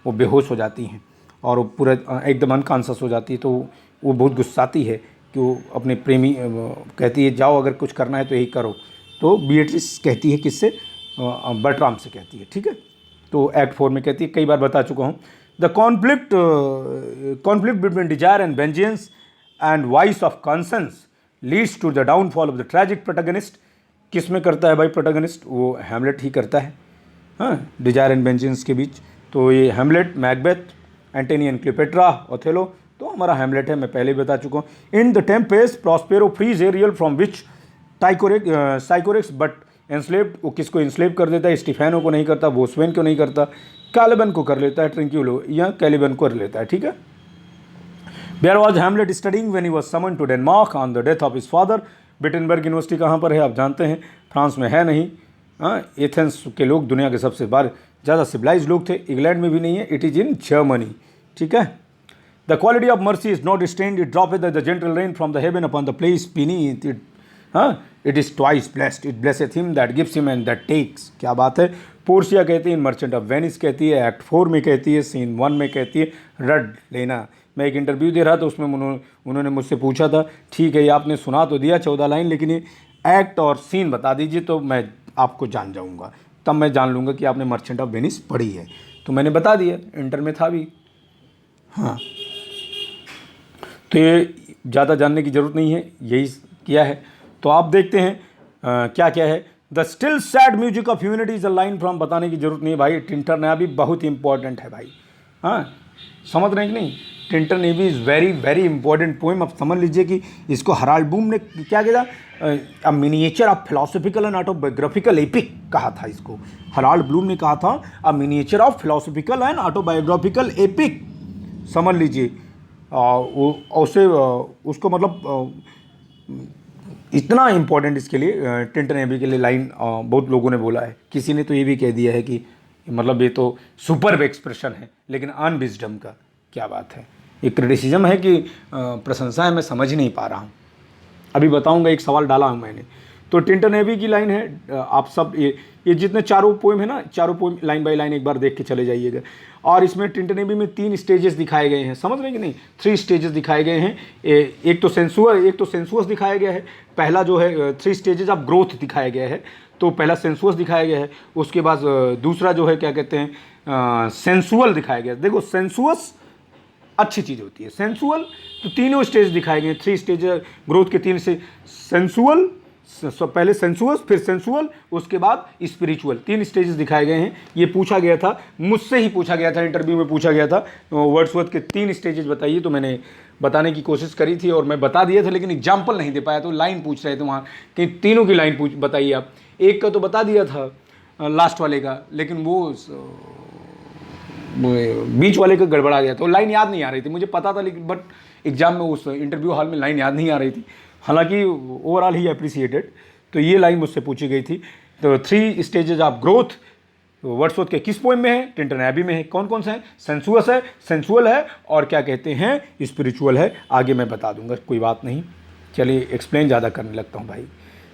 वो बेहोश हो जाती हैं और वो पूरा एकदम अनकॉन्शियस हो जाती है। तो वो बहुत गुस्साती है कि वो अपने प्रेमी कहती है जाओ अगर कुछ करना है तो यही करो। तो बिएट्रिस कहती है किससे, बर्ट्राम से कहती है, ठीक है। तो एक्ट 4 में कहती है, कई बार बता चुका हूँ, the conflict between desire and vengeance and voice of conscience leads to the downfall of the tragic protagonist. किस में करता है भाई प्रोटैगनिस्ट, वो हैमलेट ही करता है, हाँ, डिजायर एंड वेंजेंस के बीच। तो ये Hamlet, Macbeth, Antony and Cleopatra, Othello, तो हमारा हैमलेट है, मैं पहले ही बता चुका हूँ। In the Tempest Prospero frees Ariel from witch Sycorax but enslaved, वो किसको इंस्लेव कर देता है, स्टीफेनो को नहीं करता, बोस्वेन को नहीं करता, कैलिबन को कर लेता है, ट्रिंक्यूलो या कैलिबन को कर लेता है, ठीक है। Where was Hamlet studying when he was summon to Denmark on the death of his father. Wittenberg university कहाँ पर है आप जानते हैं, फ्रांस में है नहीं, हाँ, एथेंस के लोग दुनिया के सबसे ज़्यादा सिविलाइज लोग थे, इंग्लैंड में भी नहीं है, इट इज़ इन जर्मनी, ठीक है। The quality of mercy is not strained, it droppeth the gentle rain from the heaven upon the place beneath it, हाँ, it is twice blessed, it blesseth him that gives him and that takes. क्या बात है। पोर्सिया कहती है, मर्चेंट ऑफ वेनिस कहती है, एक्ट 4 में कहती है, सीन 1 में कहती है रड लेना। मैं एक इंटरव्यू दे रहा था, उसमें उन्होंने मुझसे पूछा था, ठीक है ये आपने सुना तो दिया 14 लाइन, लेकिन ये एक्ट और सीन बता दीजिए तो मैं आपको जान जाऊँगा, तब मैं जान लूँगा कि आपने मर्चेंट ऑफ वेनिस पढ़ी है। तो मैंने बता दिया, इंटर में था भी, हाँ। तो ये ज़्यादा जानने की ज़रूरत नहीं है, यही किया है। तो आप देखते हैं क्या क्या है। The still sad music of humanity is a line from, बताने की जरूरत नहीं है भाई, टिंटर नेबी बहुत इंपॉर्टेंट है भाई, हाँ, समझ रहे हैं कि नहीं। Tintern Abbey is very very important poem. अब समझ लीजिए कि इसको हराल्ड ब्लूम ने क्या किया, a miniature of philosophical and autobiographical epic कहा था इसको। हराल्ड ब्लूम ने कहा था a miniature of philosophical and autobiographical epic, समझ लीजिए। उसे उसको मतलब इतना इम्पोर्टेंट इसके लिए, टिंटर नेबी के लिए लाइन बहुत लोगों ने बोला है। किसी ने तो ये भी कह दिया है कि मतलब ये तो सुपर्ब एक्सप्रेशन है, लेकिन अनविजडम का क्या बात है। ये क्रिटिसिज्म है कि प्रशंसा है, मैं समझ नहीं पा रहा हूँ। अभी बताऊँगा, एक सवाल डाला हूँ मैंने। तो टिंटर नेबी की लाइन है, आप सब ये जितने चारों पोएम है ना, चारों पोएम लाइन बाय लाइन एक बार देख के चले जाइएगा। और इसमें टिंटर नेबी में 3 स्टेजेस दिखाए गए हैं, समझ रहे हैं कि नहीं, 3 स्टेजेस दिखाए गए हैं। एक तो सेंसुअस दिखाया गया है। पहला जो है 3 स्टेजेस ऑफ ग्रोथ दिखाया गया है। तो पहला सेंसुअस दिखाया गया है, उसके बाद दूसरा जो है क्या कहते हैं सेंसुअल दिखाया गया। देखो सेंसुअस अच्छी चीज़ होती है, सेंसुअल तो तीनों स्टेज दिखाए गए, 3 स्टेज ग्रोथ के 3 से सेंसुअल, पहले सेंसुअस, फिर सेंसुअल, उसके बाद स्पिरिचुअल, 3 स्टेजेस दिखाए गए हैं। ये पूछा गया था, मुझसे ही पूछा गया था, इंटरव्यू में पूछा गया था वर्ड्सवर्थ के 3 स्टेजेस बताइए। तो मैंने बताने की कोशिश करी थी और मैं बता दिया था, लेकिन एग्जाम्पल नहीं दे पाया। तो लाइन पूछ रहे थे वहाँ कि तीनों की लाइन बताइए आप। एक का तो बता दिया था लास्ट वाले का, लेकिन वो बीच वाले का गड़बड़ा गया, तो लाइन याद नहीं आ रही थी। मुझे पता था, लेकिन बट एग्जाम में उस इंटरव्यू हॉल में लाइन याद नहीं आ रही थी। हालांकि ओवरऑल ही अप्रिसिएटेड। तो ये लाइन मुझसे पूछी गई थी। तो 3 स्टेजेस ऑफ ग्रोथ वर्ड्सवर्थ के किस पोएम में है, टिंटर नेबी में है। कौन कौन सा है, सेंसुअस है, सेंसुअल है, और क्या कहते हैं स्पिरिचुअल है। आगे मैं बता दूंगा, कोई बात नहीं। चलिए एक्सप्लेन ज़्यादा करने लगता हूँ भाई।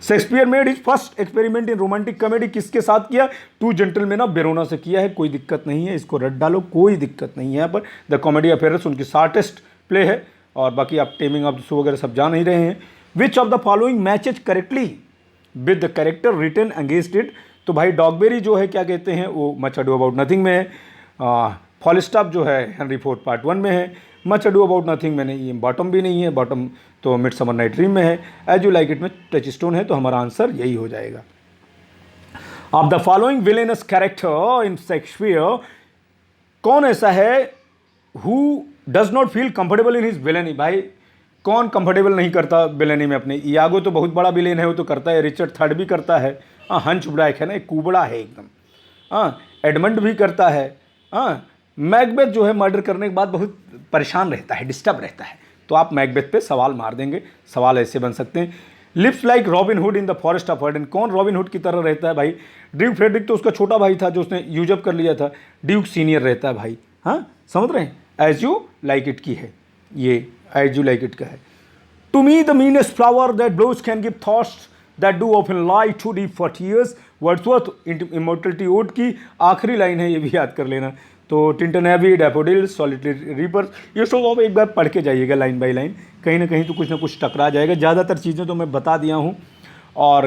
Shakespeare made his first experiment in romantic comedy किसके साथ किया, 2 जेंटलमैन ऑफ वेरोना से किया है। कोई दिक्कत नहीं है, इसको रट डालो, कोई दिक्कत नहीं है यहाँ पर। द कॉमेडी ऑफ एरर्स उनकी शॉर्टेस्ट प्ले है, और बाकी आप टेमिंग ऑफ द शो वगैरह सब जान ही रहे हैं। Which of the following matches correctly with the character written against it. तो भाई डॉगबेरी जो है क्या कहते हैं वो मच अडू अबाउट नथिंग में है। फॉलस्टॉप जो है हेनरी फोर्ड पार्ट 1 में है। मच अडू अबाउट नथिंग में नहीं, ये बॉटम भी नहीं है, बॉटम तो मिडसमर नाइट ड्रीम में है। एज यू लाइक इट में टचस्टोन है। तो हमारा आंसर यही हो जाएगा। Of the following villainous character in Shakespeare, कौन ऐसा है who does not feel comfortable in his villainy. भाई कौन कंफर्टेबल नहीं करता विलेनी में अपने। इयागो तो बहुत बड़ा विलेन है, वो तो करता है। रिचर्ड थर्ड भी करता है, हाँ। हंच ब्रैक है ना, एक कुबड़ा है एकदम, हाँ। एडमंड भी करता है, हाँ। मैकबेथ जो है मर्डर करने के बाद बहुत परेशान रहता है, डिस्टर्ब रहता है, तो आप मैकबेथ पे सवाल मार देंगे। सवाल ऐसे बन सकते हैं, lives like Robin Hood in the forest of Arden, कौन रॉबिन हुड की तरह रहता है भाई? ड्यूक फ्रेडरिक तो उसका छोटा भाई था जो उसने यूजअप कर लिया था, ड्यूक सीनियर रहता है भाई। हाँ समझ रहे हैं, एज यू लाइक इट की है ये, एज यू लाइक इट का है। To me the meanest flower that blows can give thoughts that do often lie too deep for tears, Wordsworth immortality ode की आखिरी लाइन है, ये भी याद कर लेना। तो Tintern Abbey, daffodils, solitary reapers, ये सब आप एक बार पढ़ के जाइएगा लाइन बाय लाइन, कहीं ना कहीं तो कुछ ना कुछ टकरा जाएगा। ज़्यादातर चीज़ें तो मैं बता दिया हूँ। और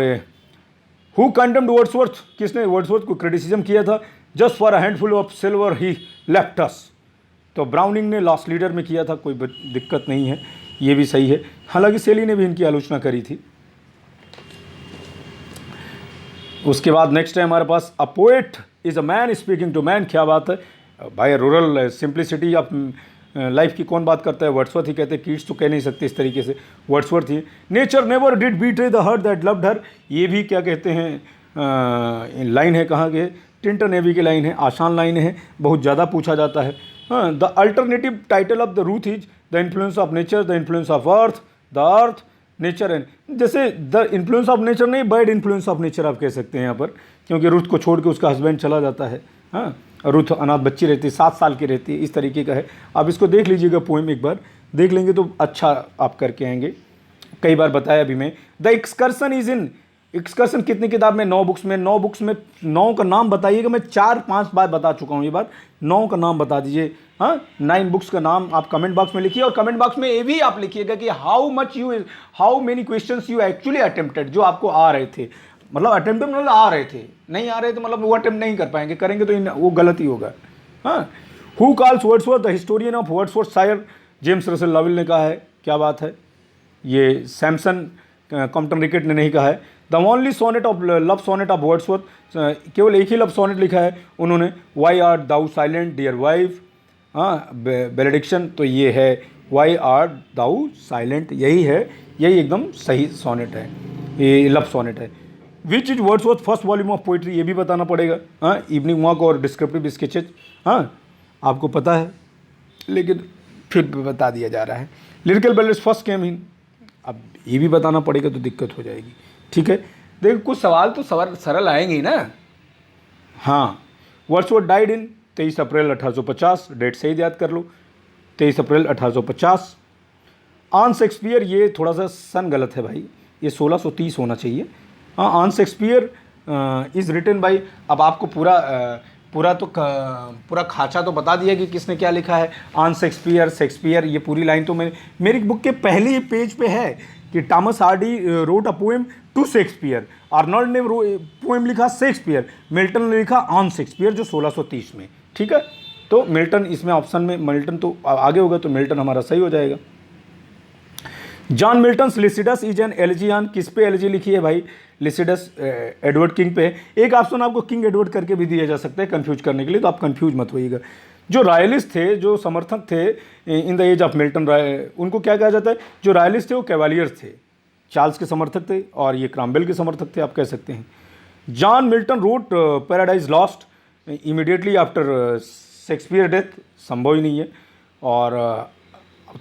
हु कंडेम्ड वर्ड्सवर्थ, किसने वर्ड्सवर्थ को क्रिटिसिज्म किया था? Just for a handful of silver he left अस, तो ब्राउनिंग ने लॉस्ट लीडर में किया था, कोई दिक्कत नहीं है, ये भी सही है। हालांकि सेली ने भी इनकी आलोचना करी थी। उसके बाद नेक्स्ट है हमारे पास, a poet is a man speaking to man, क्या बात है भाई? रूरल सिंप्लिसिटी ऑफ लाइफ की कौन बात करता है? वर्ड्सवर्थ ही कहते हैं, कीट्स तो कह नहीं सकते इस तरीके से, Wordsworth he. Nature never did betray the heart that loved her, ये भी क्या कहते हैं लाइन है, कहाँ के? टिंटन एबी की लाइन है, आसान लाइन है, बहुत ज़्यादा पूछा जाता है। हाँ, the alternative title of the Ruth is the influence of nature, the influence of earth, the earth, nature and, जैसे द इन्फ्लुएंस ऑफ नेचर नहीं, बैड इन्फ्लुएंस ऑफ नेचर आप कह सकते हैं यहाँ पर, क्योंकि रुथ को छोड़ के उसका हस्बैंड चला जाता है। हाँ, रुथ अनाथ बच्ची रहती है, 7 साल की रहती है, इस तरीके का है। आप इसको देख लीजिएगा, पोएम एक बार देख लेंगे तो अच्छा आप करके आएंगे। कई बार बताया अभी मैं, the excursion is in, excursion कितनी किताब में? 9 बुक्स में। 9 बुक्स में 9 का नाम बताइएगा, मैं 4-5 बार बता चुका हूँ ये बात, 9 का नाम बता दीजिए। हाँ, 9 बुक्स का नाम आप कमेंट बॉक्स में लिखिए, और कमेंट बॉक्स में ये भी आप लिखिएगा कि how many questions you actually attempted, जो आपको आ रहे थे, मतलब अटेम्प्ट मतलब आ रहे थे, नहीं आ रहे थे मतलब वो अटेम्प्ट नहीं कर पाएंगे, करेंगे तो वो गलत ही होगा। हाँ, who calls Wordsworth the historian of Wordsworth शायर? जेम्स रसेल लविल ने कहा है, क्या बात है, ये सैमसन कॉम्पटन रिकेट ने नहीं कहा है। The only sonnet of love sonnet of Wordsworth, केवल एक ही लव सोनेट लिखा है उन्होंने, why are thou silent dear wife. हाँ, बेलेडिक्शन तो ये है, वाई आर दाउ साइलेंट, यही है, यही एकदम सही सोनेट है, ये लव सोनेट है। Which is Wordsworth first volume of poetry, ये भी बताना पड़ेगा। हाँ, इवनिंग वॉक और डिस्क्रिप्टिव स्केचेज, हाँ आपको पता है, लेकिन फिर बता दिया जा रहा है। लिरिकल बैलेंस फर्स्ट केम इन, अब ये भी बताना पड़ेगा तो दिक्कत हो जाएगी। ठीक है, देखो कुछ सवाल तो सरल आएंगे ही ना। हाँ, Wordsworth died in 23 April 1850, date सही याद कर लो, 23 अप्रैल 1850। आन शेक्सपियर, ये थोड़ा सा सन गलत है भाई, ये 1630 होना चाहिए। हाँ, आन शेक्सपियर इज़ रिटन बाई, अब आपको पूरा खाचा तो बता दिया कि किसने क्या लिखा है। आन शेक्सपियर, ये पूरी लाइन तो मेरी बुक के पहले ही पेज पे है कि Thomas Hardy wrote a poem to Shakespeare, Arnold ने पोएम लिखा शेक्सपियर, मिल्टन ने लिखा ऑन शेक्सपियर जो 1630 में। ठीक है, तो मिल्टन इसमें ऑप्शन में, मिल्टन तो आगे होगा तो मिल्टन हमारा सही हो जाएगा। John Milton's Lycidas is an elegy on, किस पे एलिजी लिखी है भाई? लिसिडस एडवर्ड किंग पे। एक ऑप्शन आपको किंग एडवर्ड करके भी दिया जा सकता है कंफ्यूज करने के लिए, तो आप कंफ्यूज मत होइएगा। जो रॉयलिस्ट थे, जो समर्थक थे in the age of Milton, उनको क्या कहा जाता है? जो रॉयलिस्ट थे वो कैवालियर्स थे, चार्ल्स के समर्थक थे, और ये क्रॉमवेल के समर्थक थे, आप कह सकते हैं। John Milton wrote Paradise Lost immediately after Shakespeare death, संभव ही नहीं है, और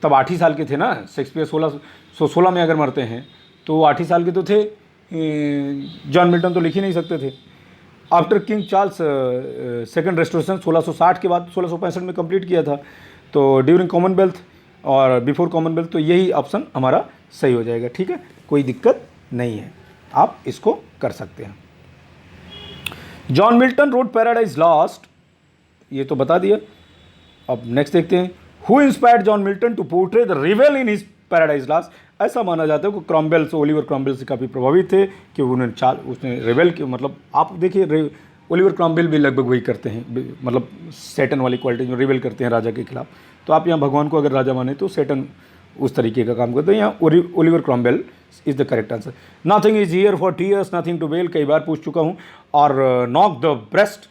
तब 8 ही साल के थे ना शेक्सपियर, 1616 में अगर मरते हैं तो 8 ही साल के तो थे, जॉन मिल्टन तो लिख ही नहीं सकते थे। After king Charles second restoration 1660 के बाद 1665 में कंप्लीट किया था, तो ड्यूरिंग कॉमनवेल्थ और बिफोर कॉमनवेल्थ, तो यही ऑप्शन हमारा सही हो जाएगा। ठीक है, कोई दिक्कत नहीं है, आप इसको कर सकते हैं। John Milton wrote Paradise Lost, ये तो बता दिया। अब नेक्स्ट देखते हैं, who inspired John Milton to portray the रिवेल इन हिज पैराडाइज लॉस्ट? ऐसा माना जाता है कि क्रॉमवेल से, ओलिवर क्रॉमवेल से काफ़ी प्रभावित थे कि उन्होंने उसने रिवेल के, मतलब आप देखिए ओलिवर क्रॉमवेल भी लगभग वही करते हैं, मतलब सैटन वाली क्वालिटी में रिवेल करते हैं राजा के खिलाफ। तो आप यहाँ भगवान को अगर राजा माने तो सैटन उस तरीके का काम करते हैं। यहाँ Oliver Cromwell is the correct answer. Nothing is here for tears, nothing to wail, कई बार पूछ चुका हूँ। Or knock the breast,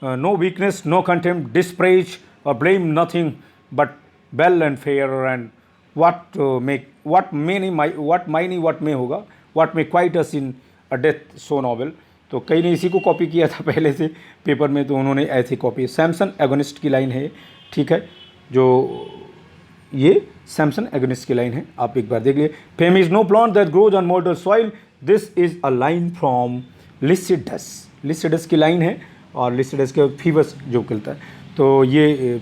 no weakness, no contempt, dispraise or blame nothing but well and fair and what may होगा, what may quite us in a death so novel, तो कई ने इसी को कॉपी किया था पहले से पेपर में, तो उन्होंने ऐसे कॉपी। सैमसन एगोनिस्ट की लाइन है, ठीक है, जो ये सैमसन एगोनिस्ट की लाइन है, आप एक बार देख लिए। Fame is no plant that grows on mortal soil, this is a line from Lycidas. Lycidas की लाइन है, और लिसिडस के फीवस जो खिलता है, तो ये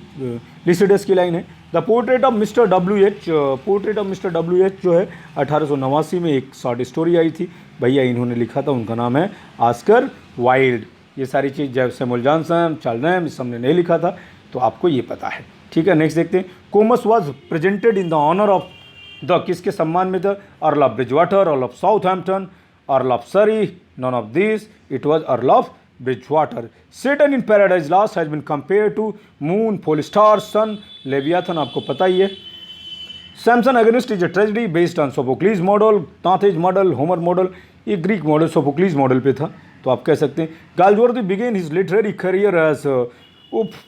लिसिडस की लाइन है। The portrait of mister WH, portrait of mister WH जो है 1889 में एक शॉर्ट स्टोरी आई थी, भैया इन्होंने लिखा था, उनका नाम है ऑस्कर वाइल्ड। ये सारी चीज़ जब सैमुअल जॉनसन, चार्ल्स रैम, इस सबने नहीं लिखा था, तो आपको ये पता है, ठीक है। नेक्स्ट देखते हैं। Comus was presented in the honour of the, किसके सम्मान में था? Earl of Bridgewater, Earl of Southampton, Earl of Surrey, none of this, it was Earl of Bridgewater. Satan in Paradise Lost has been compare to moon, polestar, sun, leviathan, आपको पता ही है। Samson Agonistes is a tragedy based on Sophocles model, तांथेज मॉडल, होमर मॉडल, ये ग्रीक मॉडल सोफोक्लीज मॉडल पे था, तो आप कह सकते हैं। Galsworthy began his literary career as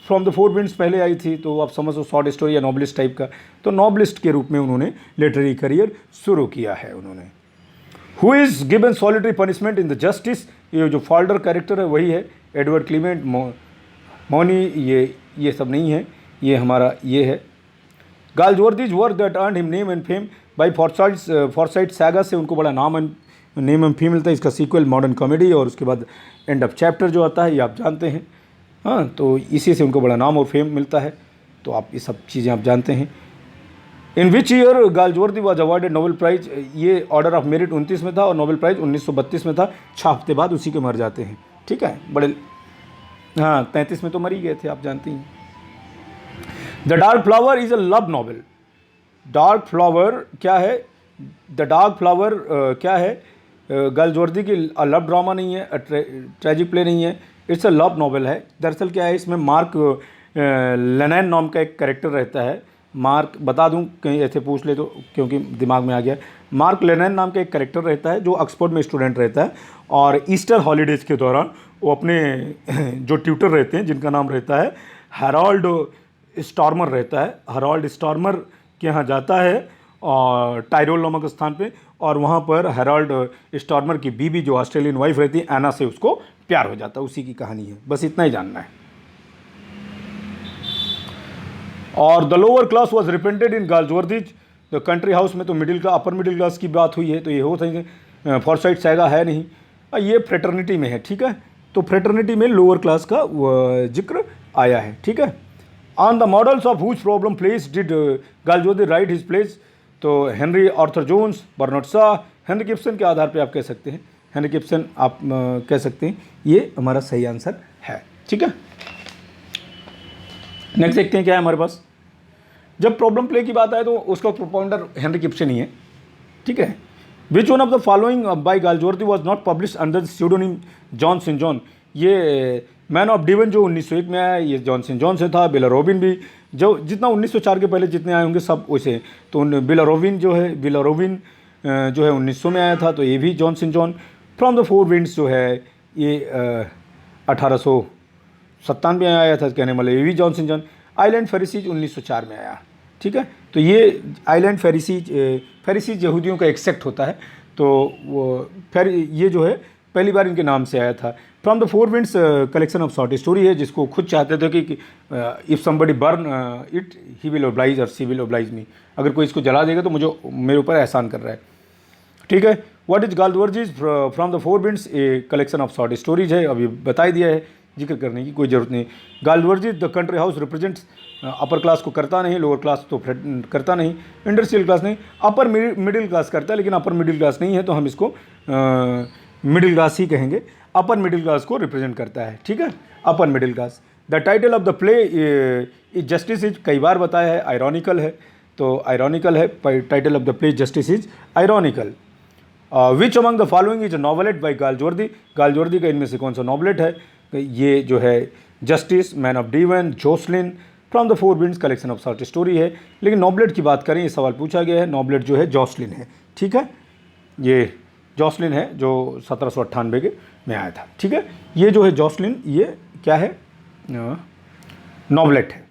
From the four Winds पहले आई थी, तो आप समझो शॉर्ट स्टोरी या नॉवलिस्ट टाइप का, तो नॉवलिस्ट के रूप में उन्होंने लिटरेरी करियर शुरू किया है उन्होंने। Who is given solitary punishment in the justice, ये जो फॉल्डर कैरेक्टर है वही है। एडवर्ड क्लीमेंट, मौनी, ये सब नहीं है, ये हमारा ये है। Galsworthy's work that earned him name and fame by Forsyte Saga, से उनको बड़ा नेम एंड फेम मिलता है। इसका सीक्वल मॉडर्न कॉमेडी, और उसके बाद एंड ऑफ चैप्टर जो आता है ये आप जानते हैं, हाँ, तो इसी से उनको बड़ा नाम और फेम मिलता है, तो आप ये सब चीज़ें आप जानते हैं। In which year Galsworthy was awarded Nobel Prize, ये ऑर्डर ऑफ मेरिट 29 में था, और नोबेल प्राइज 1932 में था, 6 हफ्ते बाद उसी के मर जाते हैं, ठीक है, बड़े, हाँ 33 में तो मर ही गए थे, आप जानते हैं। The dark flower is a love novel. Dark flower क्या है? द डार्क फ्लावर क्या है? गालजवर्दी की लव ड्रामा नहीं है, ट्रेजिक प्ले नहीं है, इट्स अ लव नॉवेल है। दरअसल क्या है, इसमें मार्क लेनैन नाम का एक कैरेक्टर रहता है। मार्क, बता दूं कहीं ऐसे पूछ ले तो, क्योंकि दिमाग में आ गया। मार्क लेनैन नाम का एक कैरेक्टर रहता है जो ऑक्सफोर्ड में स्टूडेंट रहता है, और ईस्टर हॉलीडेज़ के दौरान वो अपने जो ट्यूटर रहते हैं जिनका नाम रहता है हैरोल्ड स्टॉर्मर रहता है, हैरोल्ड स्टॉर्मर के यहाँ जाता है, और टायरोल नामक स्थान पे, और वहाँ पर हैरोल्ड स्टॉर्मर की बीबी जो ऑस्ट्रेलियन वाइफ रहती है एना से उसको प्यार हो जाता है, उसी की कहानी है, बस इतना ही जानना है। और the lower class was represented in Galsworthy's The Country House में, तो मिडिल का अपर मिडिल क्लास की बात हुई है, तो ये हो सके फॉरसाइट सैगा है नहीं, ये फ्रेटर्निटी में है, ठीक है, तो फ्रेटर्निटी में लोअर क्लास का जिक्र आया है, ठीक है। On the models of whose problem plays did Galsworthy write his plays, तो Henry Arthur Jones, Bernard Shaw, Henry Gibson के आधार पे आप कह सकते हैं, हेनरी गिब्सन आप कह सकते हैं, ये हमारा सही आंसर है, ठीक है। नेक्स्ट देखते हैं क्या है हमारे पास। जब प्रॉब्लम प्ले की बात आए तो उसका प्रोपाउंडर हेनरी गिब्सन ही है, ठीक है। Which one of the following by Galsworthy was not publish under the pseudonym John Saint John, ये मैन ऑफ डिवन जो 1901 में आया, ये जॉन सेंट जॉन से था। बिला रोबिन भी, जो जितना 1904 के पहले जितने आए होंगे सब वैसे, तो बिला रोबिन जो है 1900 में आया था, तो ये भी John Saint John. From the four winds जो है ये 1897 में आया था, कहने वाले ये भी जॉन सेंट जॉन। आइलैंड फेरिसीज 1904 में आया, ठीक है, तो ये आइलैंड फेरिसीज यहूदियों का एक सेक्ट होता है, तो वो फिर ये जो है पहली बार इनके नाम से आया था। From the four Winds collection of short story है, जिसको खुद चाहते थे कि if somebody burn it he will oblige और सी विल ओब्लाइज मी, अगर कोई इसको जला देगा तो मुझे मेरे ऊपर एहसान कर रहा है, ठीक है। What is Galsworthy's From the four Winds, a collection of short stories है, अभी बता ही दिया है, जिक्र करने की कोई ज़रूरत नहीं। Galsworthy's The Country House represents, upper class को करता नहीं, लोअर क्लास तो करता नहीं, इंडस्ट्रियल क्लास नहीं, अपर मिडिल क्लास करता है, लेकिन अपर मिडिल क्लास नहीं है, तो हम इसको मिडिल क्लास ही कहेंगे। अपर मिडिल क्लास को रिप्रेजेंट करता है, ठीक है, upper middle class. The title of the play is Justice is, कई बार बताया है, आयरॉनिकल है, तो आयरॉनिकल है, title of the play Justice is ironical. Which among the following is a novelette by Galsworthy, Galsworthy का इनमें से कौन सा नॉवलेट है? ये जो है Justice, Man of Devon, Jocelyn, From the four Winds collection of short story है, लेकिन नॉबलेट की बात करें, ये सवाल पूछा गया है, नॉबलेट जो है जॉसलिन है, ठीक है, ये जॉसलिन है जो 1798 के में आया था, ठीक है। ये जो है जॉसलिन, ये क्या है? नॉवलेट है।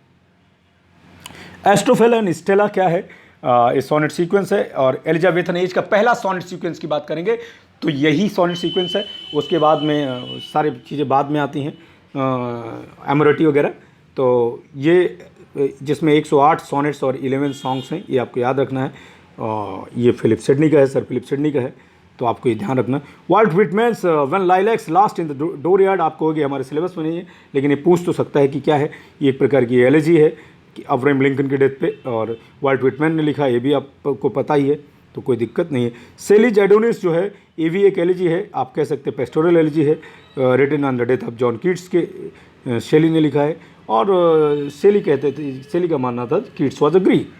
एस्ट्रोफेल एंड स्टेला क्या है? ये सोनेट सीक्वेंस है, और एलिजाबेथन एज का पहला सोनेट सीक्वेंस की बात करेंगे तो यही सोनेट सीक्वेंस है। उसके बाद में सारी चीज़ें बाद में आती हैं, एमोरेटी वगैरह। तो ये जिसमें 108 सोनेट्स और 11 सॉन्ग्स हैं, ये आपको याद रखना है। ये फिलिप सिडनी का है, सर फिलिप सिडनी का है, तो आपको ये ध्यान रखना। Walt Whitman's When Lilacs Last in the Dooryard, आपको होगी हमारे सिलेबस में नहीं है, लेकिन ये पूछ तो सकता है कि क्या है। ये एक प्रकार की एलेजी है कि अब्राहम लिंकन के डेथ पे, और वाल्ट व्हिटमैन ने लिखा, ये भी आपको पता ही है, तो कोई दिक्कत नहीं है। सेलिज एडोनिस जो है, ये भी एक एलेजी है, आप कह सकते हैं पेस्टोरल एलेजी है, written on the death of John Keats के शेली ने लिखा है। और शेली कहते थे, शेली का मानना था Keats was a Greek.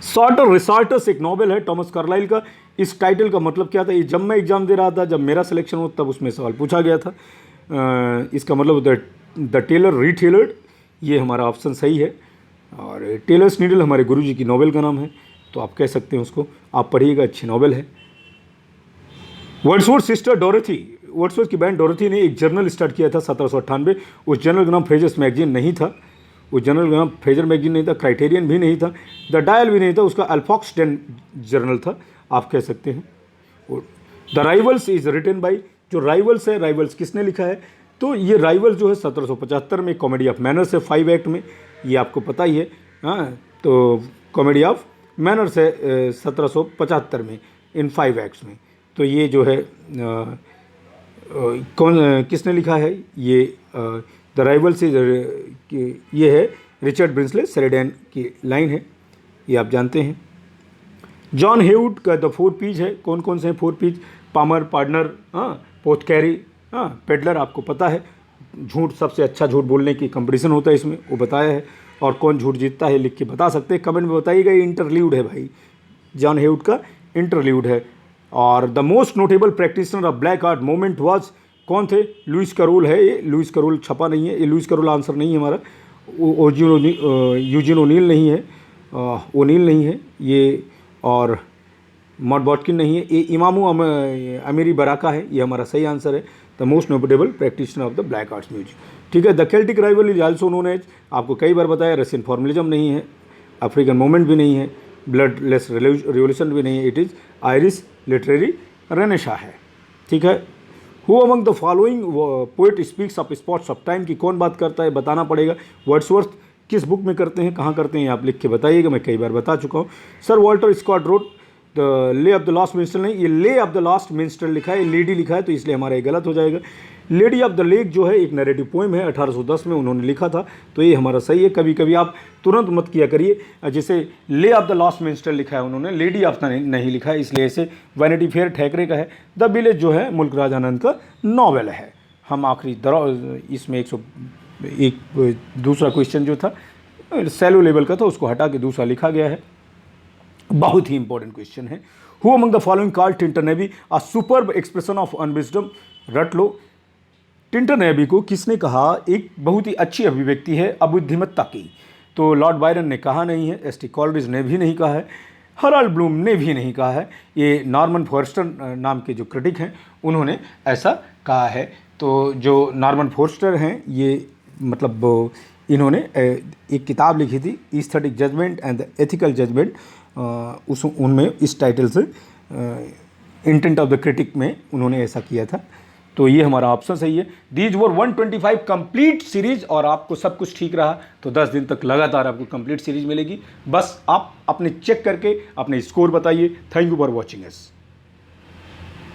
Sartor Resartus एक नॉवेल है टॉमस कार्लाइल का। इस टाइटल का मतलब क्या था, ये जब मैं एग्जाम दे रहा था, जब मेरा सिलेक्शन हुआ, तब उसमें सवाल पूछा गया था। इसका मतलब द टेलर रीटेलर्ड, ये हमारा ऑप्शन सही है। और टेलर्स नीडल हमारे गुरुजी की नॉवेल का नाम है, तो आप कह सकते हैं उसको, आप पढ़िएगा, अच्छी नॉवेल है। वर्ड्सवर्थ सिस्टर डोरेथी, वर्ड्सवर्थ की बहन डोरेथी ने एक जर्नल स्टार्ट किया था 1798। उस जर्नल का नाम फ्रेजर्स मैगजीन नहीं था, उस जर्नल का नाम फ्रेजर मैगजीन नहीं था, क्राइटेरियन भी नहीं था, द डायल भी नहीं था, उसका अल्फॉक्सडेन जर्नल था, आप कह सकते हैं। The Rivals is written by, जो राइवल्स है, राइवल्स किसने लिखा है, तो ये राइवल्स जो है 1775 में, कॉमेडी ऑफ मैनर्स है 5 एक्ट में, ये आपको पता ही है। हाँ, तो कॉमेडी ऑफ मैनर्स है 1775 में इन 5 एक्ट्स में। तो ये जो है कौन किसने लिखा है, ये द राइवल्स इज, ये है रिचर्ड ब्रिंसले सेरेडन की लाइन है, ये आप जानते हैं। जॉन हेवुड का द 4 पीज है, कौन कौन से हैं 4 पीज, पामर, पार्टनर, हाँ, पोथकैरी, हाँ, पेडलर, आपको पता है। झूठ, सबसे अच्छा झूठ बोलने की कंपटीशन होता है इसमें, वो बताया है। और कौन झूठ जीतता है लिख के बता सकते हैं, कमेंट में बताइएगा। ये इंटरल्यूड है भाई, जॉन हेवुड का इंटरल्यूड है। और the most notable practitioner of black art movement was, कौन थे, लुइस कैरोल है। ये लुइस कैरोल छपा नहीं है, ये लुइस कैरोल आंसर नहीं है हमारा। यूजिन ओनील नहीं है, ओनील नहीं है ये, और मॉड बॉटकिन नहीं है, ये इमामू अमीरी बराका है, ये हमारा सही आंसर है। The most notable practitioner of the black arts music, ठीक है। The Celtic rival is also known as, आपको कई बार बताया, रशियन फॉर्मलिज्म नहीं है, अफ्रीकन मूवमेंट भी नहीं है, ब्लड लेस रिवोल्यूशन भी नहीं है, it is Irish literary Renaissance है, ठीक है। Who among the following poet speaks of spots of time, की कौन बात करता है, बताना पड़ेगा। वर्ड्सवर्थ किस बुक में करते हैं, कहाँ करते हैं, आप लिख के बताइएगा, मैं कई बार बता चुका हूँ। Sir Walter Scott wrote the lay of the last minister, नहीं, ये ले ऑफ द लास्ट मिनिस्टर लिखा है, लेडी लिखा है, तो इसलिए हमारा ये गलत हो जाएगा। लेडी ऑफ द लेक जो है एक नैरेटिव पोएम है, 1810 में उन्होंने लिखा था, तो ये हमारा सही है। कभी कभी आप तुरंत मत किया करिए, जैसे ले ऑफ द लास्ट मिनिस्टर लिखा है उन्होंने, लेडी ऑफ द नहीं लिखा है, इसलिए ऐसे। वैनिटी फेयर ठेकरे का है। द विलेज जो है मुल्क राज आनंद का नॉवेल है। हम आखिरी इसमें 101 दूसरा क्वेश्चन जो था सैलो लेवल का था, उसको हटा के दूसरा लिखा गया है, बहुत ही इंपॉर्टेंट क्वेश्चन है। Who among the following called Tintern Abbey a superb expression of unwisdom, रट लो। टिंटन एबी को किसने कहा एक बहुत ही अच्छी अभिव्यक्ति है अबुद्धिमत्ता की, तो लॉर्ड बायरन ने कहा नहीं है, एस टी कॉलरिज ने भी नहीं कहा है, हराल्ड ब्लूम ने भी नहीं कहा है, ये नॉर्मन फोर्स्टर नाम के जो क्रिटिक हैं उन्होंने ऐसा कहा है। तो जो नॉर्मन फोर्स्टर हैं, ये मतलब इन्होंने एक किताब लिखी थी, aesthetic judgement and the ethical judgement, उनमें इस टाइटल से इंटेंट ऑफ द क्रिटिक में उन्होंने ऐसा किया था। तो ये हमारा ऑप्शन सही है। दीज वर 125 कंप्लीट सीरीज, और आपको सब कुछ ठीक रहा तो 10 दिन तक लगातार आपको कंप्लीट सीरीज मिलेगी। बस आप अपने चेक करके अपने स्कोर बताइए। Thank you for watching us.